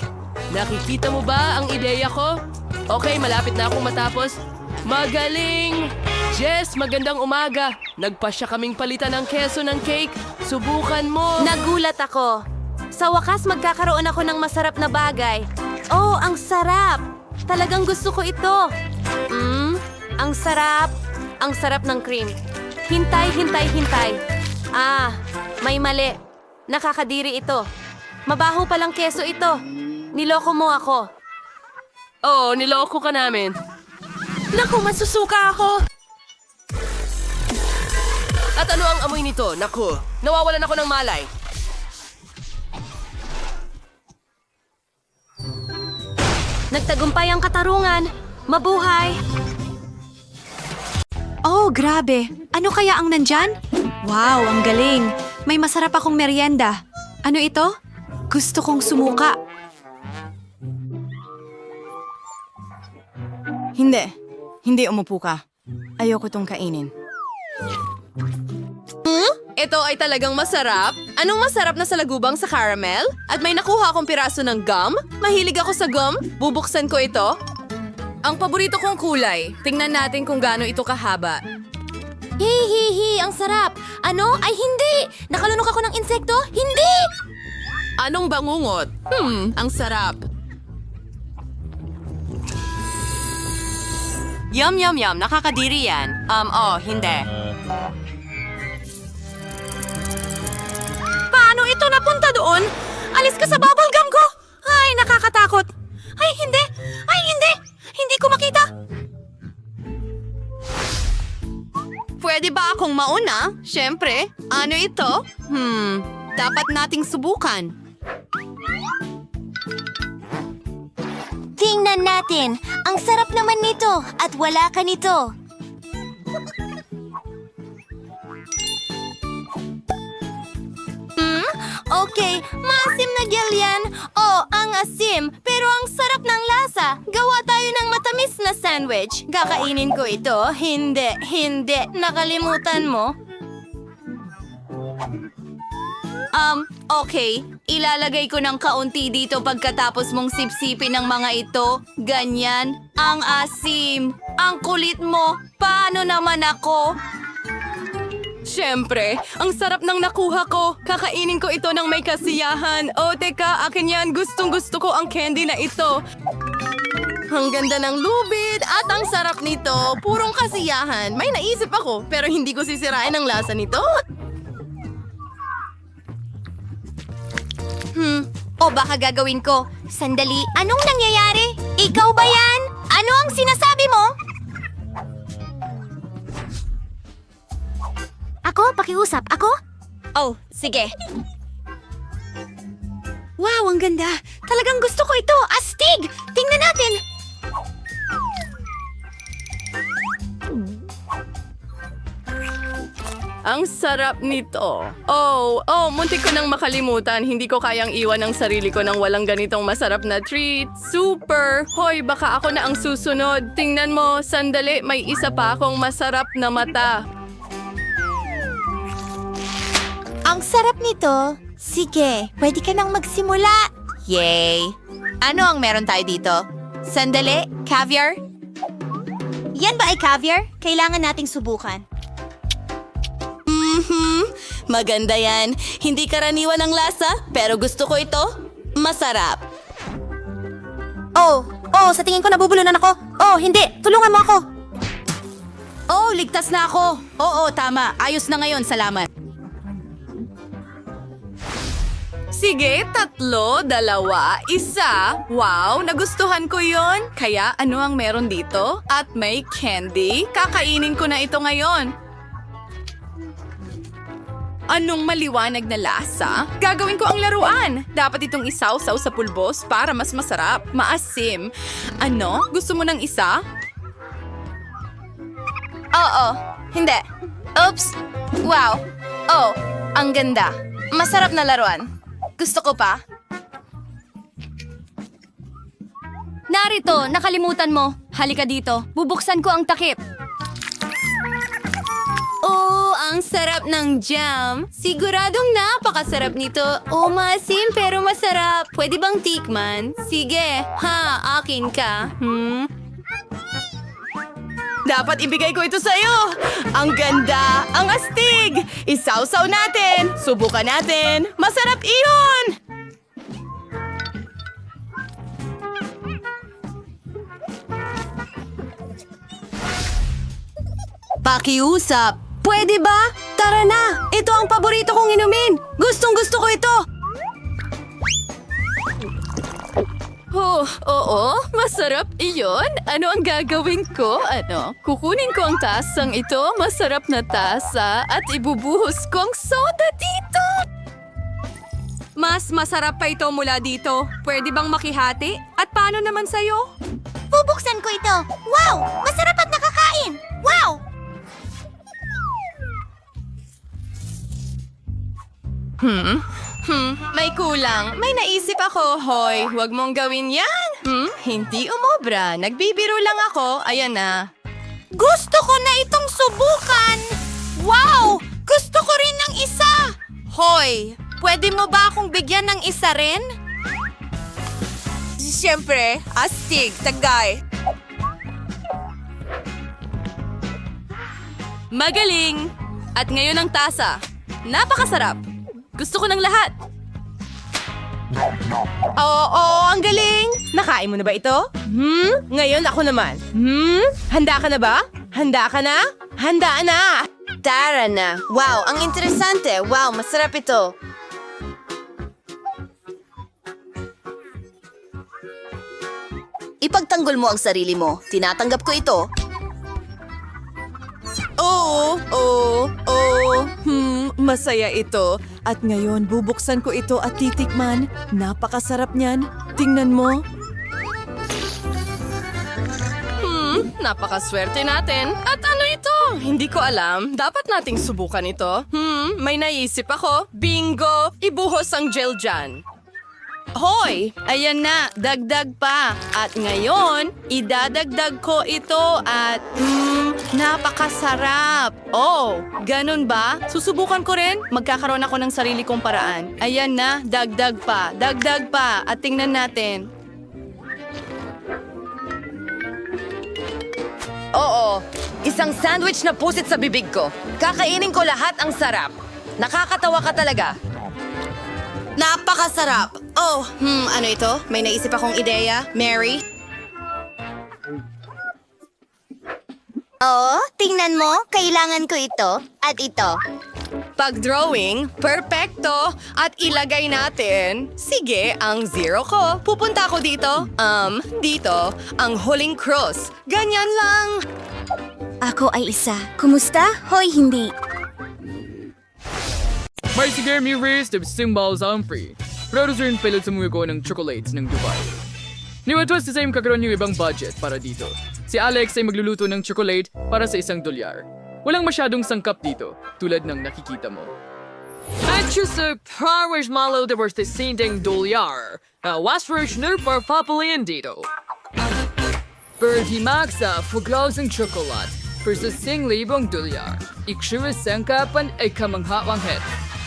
J: Nakikita mo ba ang ideya ko? Okay, malapit na akong matapos. Magaling! Jess, magandang umaga. Nagpasya kaming palitan ng keso ng cake. Subukan mo.
B: Nagulat ako. Sa wakas, magkakaroon ako ng masarap na bagay. Oh, ang sarap! Talagang gusto ko ito. Ang sarap. Ang sarap ng cream. Hintay. May mali. Nakakadiri ito. Mabaho palang keso ito. Niloko mo ako.
J: Oh, niloko ka namin.
B: Naku, masusuka ako.
J: At ano ang amoy nito? Naku, nawawalan ako ng malay.
B: Nagtagumpay ang katarungan. Mabuhay!
A: Oh, grabe. Ano kaya ang nandyan? Wow, ang galing. May masarap akong merienda. Ano ito? Gusto kong sumuka.
H: Hindi umupo ka. Ayoko tong kainin.
A: Ito ay talagang masarap. Anong masarap na salagubang sa caramel? At may nakuha akong piraso ng gum? Mahilig ako sa gum. Bubuksan ko ito. Ang paborito kong kulay. Tingnan natin kung gaano ito kahaba.
B: Hihihi, ang sarap. Ano? Ay, hindi! Nakalunok ako ng insekto? Hindi!
A: Anong bangungot? Ang sarap.
H: Yum. Nakakadiri yan. Hindi.
A: Paano ito napunta doon? Alis ka sa bubble gum ko! Ay, nakakatakot. Ay, hindi! Hindi ko makita! Pwede ba akong mauna? Siyempre. Ano ito? Dapat nating subukan.
B: Tingnan natin. Ang sarap naman nito at wala ka nito. Okay, maasim na gel yan. Oh, ang asim. Pero ang sarap ng lasa. Gawa tayo ng matamis na sandwich. Kakainin ko ito. Hindi. Nakalimutan mo. Okay. Ilalagay ko ng kaunti dito pagkatapos mong sipsipin ng mga ito. Ganyan. Ang asim. Ang kulit mo. Paano naman ako?
A: Siyempre, ang sarap ng nakuha ko. Kakainin ko ito ng may kasiyahan. Oh, teka, akin yan. Gustong-gusto ko ang candy na ito. Ang ganda ng lubid at ang sarap nito. Purong kasiyahan. May naisip ako, pero hindi ko sisirain ang lasa nito.
B: O baka gagawin ko. Sandali, anong nangyayari? Ikaw ba yan? Ano ang sinasabi mo? Ako? Pakiusap? Ako? Oh, sige.
A: Wow, ang ganda. Talagang gusto ko ito. Astig! Tingnan natin. Ang sarap nito. Oh, muntik ko nang makalimutan. Hindi ko kayang iwan ang sarili ko nang walang ganitong masarap na treat. Super! Hoy, baka ako na ang susunod. Tingnan mo, sandali, may isa pa akong masarap na mata.
B: Ang sarap nito. Sige, pwede ka nang magsimula. Yay! Ano ang meron tayo dito? Sandali, caviar? Yan ba ay caviar? Kailangan nating subukan.
A: Maganda yan. Hindi karaniwan ang lasa, pero gusto ko ito. Masarap.
B: Oh, sa tingin ko nabubulunan ako. Oh, hindi. Tulungan mo ako.
A: Oh, ligtas na ako. Oo, tama. Ayos na ngayon. Salamat. Sige, 3, 2, 1. Wow, nagustuhan ko yon. Kaya ano ang meron dito? At may candy. Kakainin ko na ito ngayon. Anong maliwanag na lasa? Gagawin ko ang laruan. Dapat itong isawsaw sa pulbos para mas masarap. Maasim. Ano? Gusto mo ng isa?
B: Oo. Hindi. Oops. Wow. Oh, ang ganda. Masarap na laruan. Gusto ko pa. Narito, nakalimutan mo. Halika dito. Bubuksan ko ang takip. Oh, ang sarap ng jam. Siguradong napakasarap nito. Oh, maasim pero masarap. Pwede bang tikman? Sige. Ha, akin ka.
A: Dapat ibigay ko ito sa'yo. Ang ganda, ang astig. Isawsaw natin. Subukan natin. Masarap iyon.
B: Pakiusap. Pwede ba? Tara na! Ito ang paborito kong inumin! Gustong-gusto ko ito!
A: Oh, oo, masarap iyon. Ano ang gagawin ko? Kukunin ko ang tasang ito, masarap na tasa, at ibubuhos ko ang soda dito. Mas masarap pa ito mula dito. Pwede bang makihati? At paano naman sa'yo?
F: Bubuksan ko ito. Wow! Masarap at nakakain! Wow!
A: May kulang. May naisip ako, Hoy. Huwag mong gawin yan. Hindi umobra. Nagbibiro lang ako. Ayan na.
F: Gusto ko na itong subukan! Wow! Gusto ko rin ng isa! Hoy, pwede mo ba akong bigyan ng isa rin?
A: Siyempre, astig, tagay. Magaling! At ngayon ang tasa. Napakasarap. Gusto ko ng lahat. Oo, ang galing! Nakain mo na ba ito? Ngayon ako naman. Handa ka na ba? Handa ka na? Handa na!
B: Tara na! Wow, ang interesante! Wow, masarap ito! Ipagtanggol mo ang sarili mo. Tinatanggap ko ito.
A: Masaya ito. At ngayon, bubuksan ko ito at titikman. Napakasarap niyan. Tingnan mo. Napakaswerte natin. At ano ito? Hindi ko alam. Dapat nating subukan ito. May naisip ako. Bingo! Ibuhos ang gel dyan. Hoy! Ayan na, dagdag pa. At ngayon, idadagdag ko ito at napakasarap. Oh, ganun ba? Susubukan ko rin. Magkakaroon ako ng sarili kong paraan. Ayan na, dagdag pa. Dagdag pa. At tingnan natin.
B: Oo, isang sandwich na pusit sa bibig ko. Kakainin ko lahat ang sarap. Nakakatawa ka talaga.
A: Napakasarap! Oh, ano ito? May naisip akong ideya. Mary?
F: Oo, tingnan mo. Kailangan ko ito at ito.
A: Pag-drawing, perfecto. At ilagay natin, sige, ang 0 ko. Pupunta ako dito. Dito, ang huling cross. Ganyan lang.
F: Ako ay isa. Kumusta? Hoy, hindi.
I: May sige mi race the symbols ang free. Pero rin pilit sumuwi ko ng chocolates ng Dubai. Niwatwas sa same kakaroon yung ibang budget para dito. Si Alex ay magluluto ng chocolate para sa $1. Walang masyadong sangkap dito, tulad ng nakikita mo. At sa powers malo de worst $100. Wasfresh na papalian dito. Berdimak sa fuglaws ng chocolate versus $1,000. Iksura sangkapan ay kamanghawang head.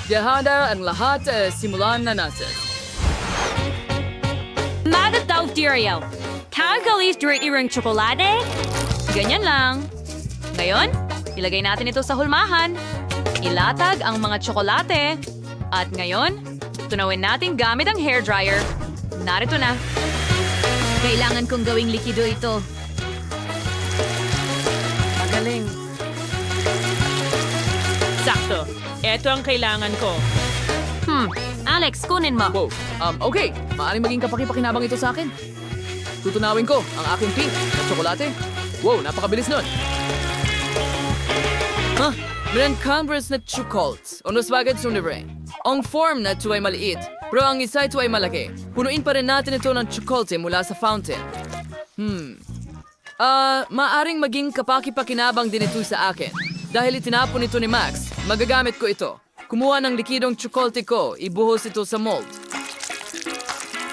I: Dahada ang lahat simulan na natin.
L: Madataw Stereo. Kagalis direct irang tsokolate? Ganyan lang. Ngayon, ilagay natin ito sa hulmahan. Ilatag ang mga tsokolate. At ngayon, tunawin natin gamit ang hairdryer. Narito na.
C: Kailangan kong gawing likido ito.
I: Magaling.
L: Sakto. Ito ang kailangan ko. Alex, kunin mo.
I: Wow, okay. Maaaring maging kapaki-pakinabang ito sa akin. Tutunawin ko ang aking pink na tsokolate. Wow, napakabilis nun. Meron Converse na chocolates. Unos bagay sunibre. Ang form na ito ay maliit, pero ang isa ito ay malaki. Punuin pa rin natin ito ng chocolate mula sa fountain. Maaring maging kapaki-pakinabang din ito sa akin. Dahil itinapon ito ni Max, magagamit ko ito. Kumuha ng likidong chocolate ko, ibuhos ito sa mold.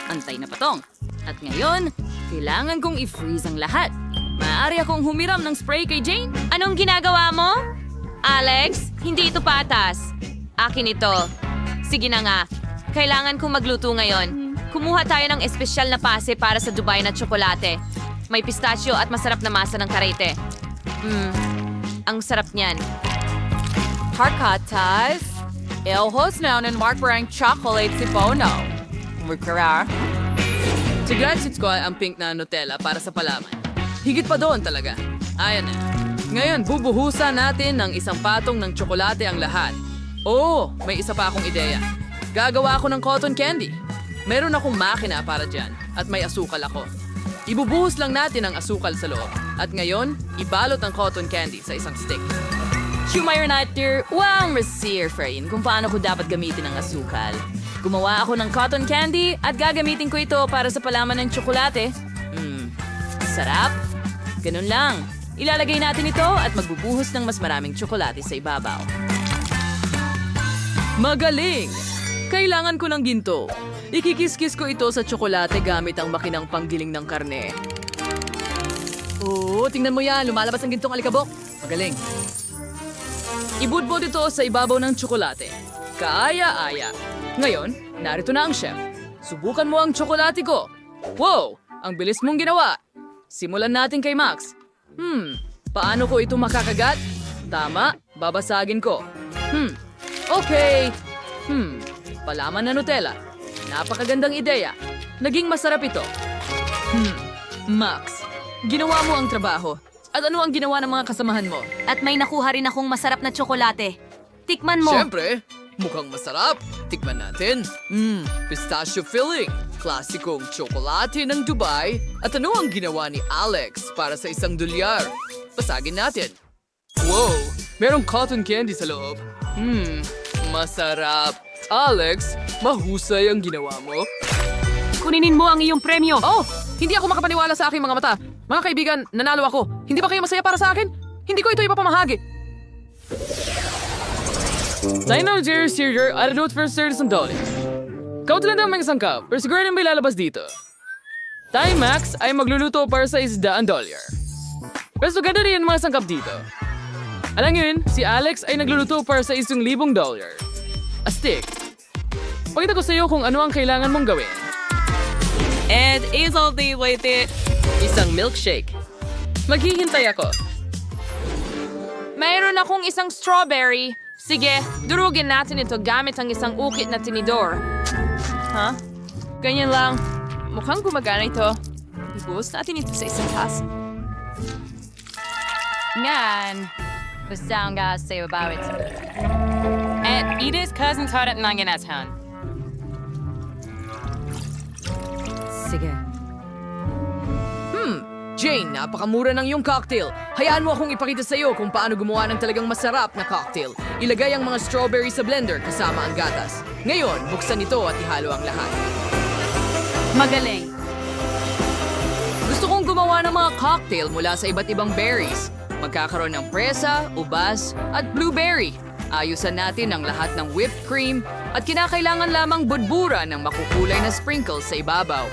L: Antay na patong. At ngayon, kailangan kong i-freeze ang lahat. Maaari akong humiram ng spray kay Jane. Anong ginagawa mo? Alex, hindi ito patas. Akin ito. Sige na nga. Kailangan kong magluto ngayon. Kumuha tayo ng espesyal na pase para sa Dubai na tsokolate. May pistachio at masarap na masa ng karete. Ang sarap niyan.
C: Harkatas. Ilhos na ng mark-rank chocolate si Pono. Mukara.
I: Tigratsit ko ay ang pink na Nutella para sa palaman. Higit pa doon talaga. Ayan na. Ngayon, bubuhusan natin ng isang patong ng tsokolate ang lahat. May isa pa akong ideya. Gagawa ako ng cotton candy. Meron akong makina para dyan at may asukal ako. Ibubuhos lang natin ang asukal sa loob. At ngayon, ibalot ang cotton candy sa isang stick.
C: Shumayer natin, wow, receiver friend kung paano ko dapat gamitin ang asukal. Gumawa ako ng cotton candy at gagamitin ko ito para sa palaman ng tsokolate. Sarap. Ganun lang. Ilalagay natin ito at magbubuhos ng mas maraming tsokolate sa ibabaw.
I: Magaling! Kailangan ko ng ginto. Ikikis-kis ko ito sa tsokolate gamit ang makinang panggiling ng karne. Tingnan mo yan. Lumalabas ang gintong alikabok. Magaling. Ibudbod ito sa ibabaw ng tsokolate. Kaaya-aya. Ngayon, narito na ang chef. Subukan mo ang tsokolate ko. Wow! Ang bilis mong ginawa. Simulan natin kay Max. Paano ko ito makakagat? Tama, babasagin ko. Okay. Palaman na Nutella. Napakagandang ideya. Naging masarap ito. Max, ginawa mo ang trabaho. At ano ang ginawa ng mga kasamahan mo?
L: At may nakuha rin akong masarap na tsokolate. Tikman mo.
I: Siyempre, mukhang masarap. Tikman natin. Pistachio filling. Klasikong tsokolate ng Dubai. At ano ang ginawa ni Alex para sa isang dolyar? Pasagin natin. Wow! Merong cotton candy sa loob. Masarap. Alex, mahusay ang ginawa mo.
L: Kuninin mo ang iyong premyo.
I: Hindi ako makapaniwala sa aking mga mata. Mga kaibigan, nanalo ako. Hindi ba kayo masaya para sa akin? Hindi ko ito ipapamahagi. Tayo na ang Jerry Sear, I don't for $30. Kautalan ng mga sangkap, pero siguro na may lalabas dito. Tayo Max ay magluluto para sa $100. Pero ganda rin ang mga sangkap dito. Alam yun, si Alex ay nagluluto para sa $1,000. Astig. Pakita ko sa iyo kung ano ang kailangan mong gawin.
C: And is'll be with it.
I: Isang milkshake. Maghihintay ako.
C: Mayroon akong isang strawberry. Sige, durugin natin ito gamit ang isang ukit na tinidor. Ganyan lang. Mukhang gumagana ito. Ibuhos natin ito sa isang taas. Ngan. Basta ang sa'yo about it.
L: At Edith's cousin's hot at nanginashan.
C: Sige.
I: Jane, napakamura ng iyong cocktail. Hayaan mo akong ipakita sa iyo kung paano gumawa ng talagang masarap na cocktail. Ilagay ang mga strawberry sa blender kasama ang gatas. Ngayon, buksan ito at ihalo ang lahat.
L: Magaling.
I: Gusto kong gumawa ng mga cocktail mula sa iba't ibang berries. Magkakaroon ng presa, ubas, at blueberry. Ayusan natin ang lahat ng whipped cream at kinakailangan lamang budbura ng makukulay na sprinkles sa ibabaw.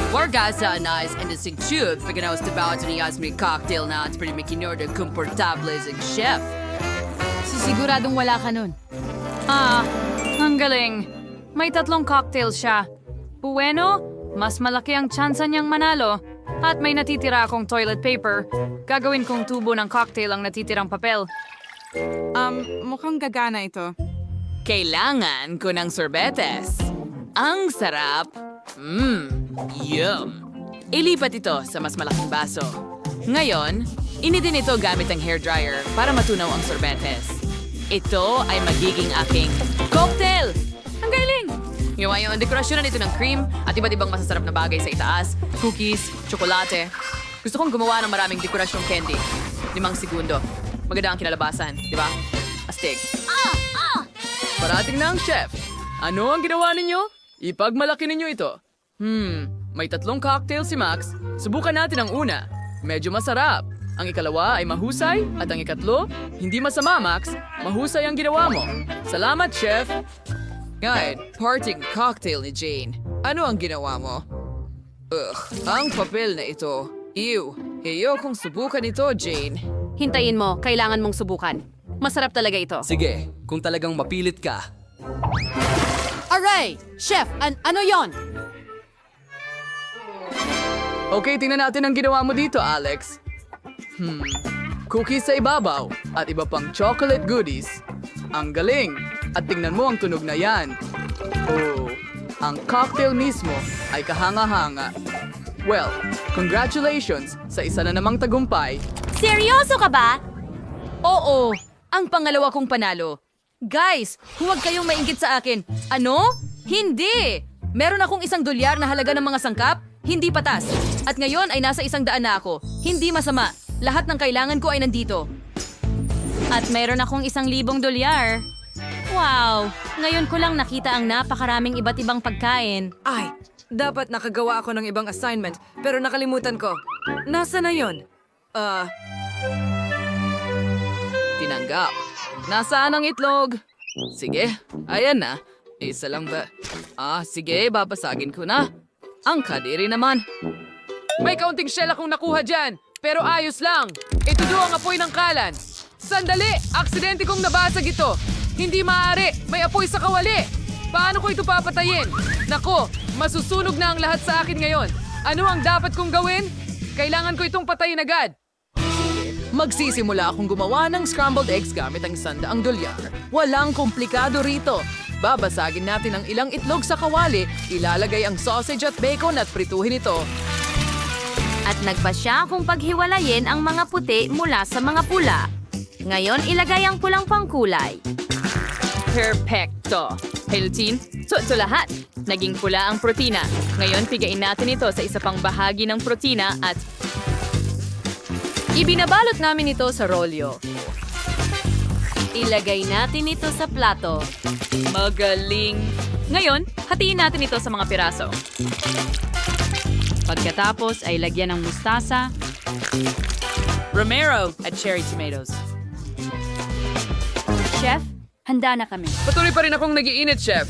I: Wargasa anais and singchud pagkanawas na bawat niyas may cocktail na at pwede may kinorder komportables ang chef.
L: Sisiguradong wala ka nun. Ang galing. May 3 cocktails siya. Bueno, mas malaki ang tsansa niyang manalo. At may natitira akong toilet paper. Gagawin kong tubo ng cocktail ang natitirang papel.
F: Mukhang gagana ito.
I: Kailangan ko ng sorbetes. Ang sarap. Yum. Ilipat ito sa mas malaking baso. Ngayon, initin ito gamit ang hairdryer para matunaw ang sorbetes.
C: Ito ay magiging aking cocktail! Ang galing! Ngayon yung dekorasyon nito ng cream at iba't ibang masasarap na bagay sa itaas, cookies, tsokolate. Gusto kong gumawa ng maraming dekorasyong candy. 5 segundo. Maganda ang kinalabasan, di ba? Astig.
I: Parating na ang chef. Ano ang ginawa ninyo? Ipagmalaki ninyo ito. May 3 cocktail si Max. Subukan natin ang una. Medyo masarap. Ang ikalawa ay mahusay at ang ikatlo, hindi masama, Max. Mahusay ang ginawa mo. Salamat, chef. Ngayon, parting cocktail ni Jane. Ano ang ginawa mo? Ang papel na ito. Ew. Ayokong subukan ito, Jane.
B: Hintayin mo, kailangan mong subukan. Masarap talaga ito.
H: Sige, kung talagang mapilit ka.
F: Aray! Chef, ano yon?
I: Okay, tingnan natin ang ginawa mo dito, Alex. Cookies sa ibabaw at iba pang chocolate goodies. Ang galing! At tingnan mo ang tunog na yan. Oh, ang cocktail mismo ay kahanga-hanga. Well, congratulations sa isa na namang tagumpay.
F: Seryoso ka ba?
C: Oo, ang pangalawa kong panalo. Guys, huwag kayong mainggit sa akin. Ano? Hindi! Meron akong $1 na halaga ng mga sangkap, hindi patas. At ngayon ay nasa 100 na ako. Hindi masama. Lahat ng kailangan ko ay nandito.
L: At mayroon akong $1,000. Wow! Ngayon ko lang nakita ang napakaraming iba't ibang pagkain.
M: Ay, dapat nakagawa ako ng ibang assignment, pero nakalimutan ko. Nasa na yun?
I: Tinanggap. Nasaan ang itlog? Sige, ayan na. Isa lang ba? Sige, babasagin ko na. Ang kadiri naman. May kaunting shell akong nakuha dyan, pero ayos lang. Itudo ang apoy ng kalan. Sandali! Aksidente kong nabasag ito. Hindi maaari. May apoy sa kawali. Paano ko ito papatayin? Nako, masusunog na ang lahat sa akin ngayon. Ano ang dapat kong gawin? Kailangan ko itong patayin agad. Magsisimula akong gumawa ng scrambled eggs gamit ang $100. Walang komplikado rito. Babasagin natin ang ilang itlog sa kawali, ilalagay ang sausage at bacon at prituhin ito.
B: At nagpasya akong paghiwalayin ang mga puti mula sa mga pula. Ngayon, ilagay ang pulang pangkulay.
C: Perfecto. Healthy? Ito lahat. Naging pula ang protina. Ngayon, pigain natin ito sa isa pang bahagi ng protina at ibinabalot namin ito sa rolyo.
B: Ilagay natin ito sa plato.
C: Magaling. Ngayon, hatiin natin ito sa mga piraso.
L: Pagkatapos ay lagyan ng mustasa,
C: Romero at cherry tomatoes.
L: Chef, handa na kami.
I: Patuloy pa rin akong nagiinit, chef.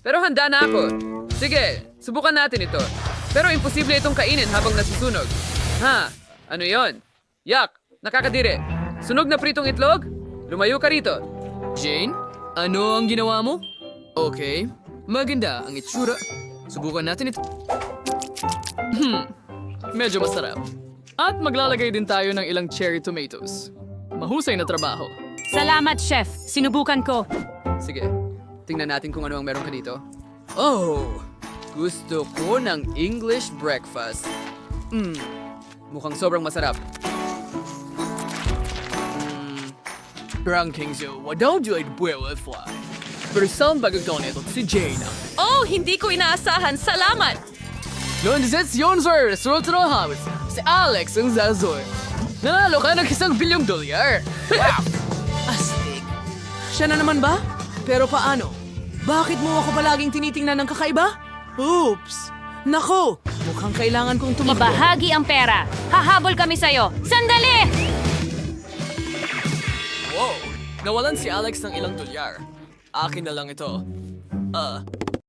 I: Pero handa na ako. Sige, subukan natin ito. Pero imposible itong kainin habang nasusunog. Ano yon? Yak! Nakakadiri. Sunog na pritong itlog? Lumayo ka rito. Jane, ano ang ginawa mo? Okay. Maganda ang itsura. Subukan natin ito. Medyo masarap. At maglalagay din tayo ng ilang cherry tomatoes. Mahusay na trabaho.
L: Salamat, Chef. Sinubukan ko.
I: Sige, tingnan natin kung ano ang meron ka dito. Oh, gusto ko ng English breakfast. Mukhang sobrang masarap. Ranking Zoo, don't you buwel at fly? Pero saan bagagdaw nito si Jane?
C: Oh, hindi ko inaasahan. Salamat!
I: Londres yun, sir. Resulta ng hamas. Si Alex ang zazoy. Nanalo ka ng $1 bilyong. Wow!
H: Astig. Siya na naman ba? Pero paano? Bakit mo ako palaging tinitingnan ng kakaiba? Oops! Nako! Mukhang kailangan kong tumakbo.
L: Ibahagi ang pera. Hahabol kami sa'yo. Sandali!
I: Wow! Nawalan si Alex ng $1. Akin na lang ito.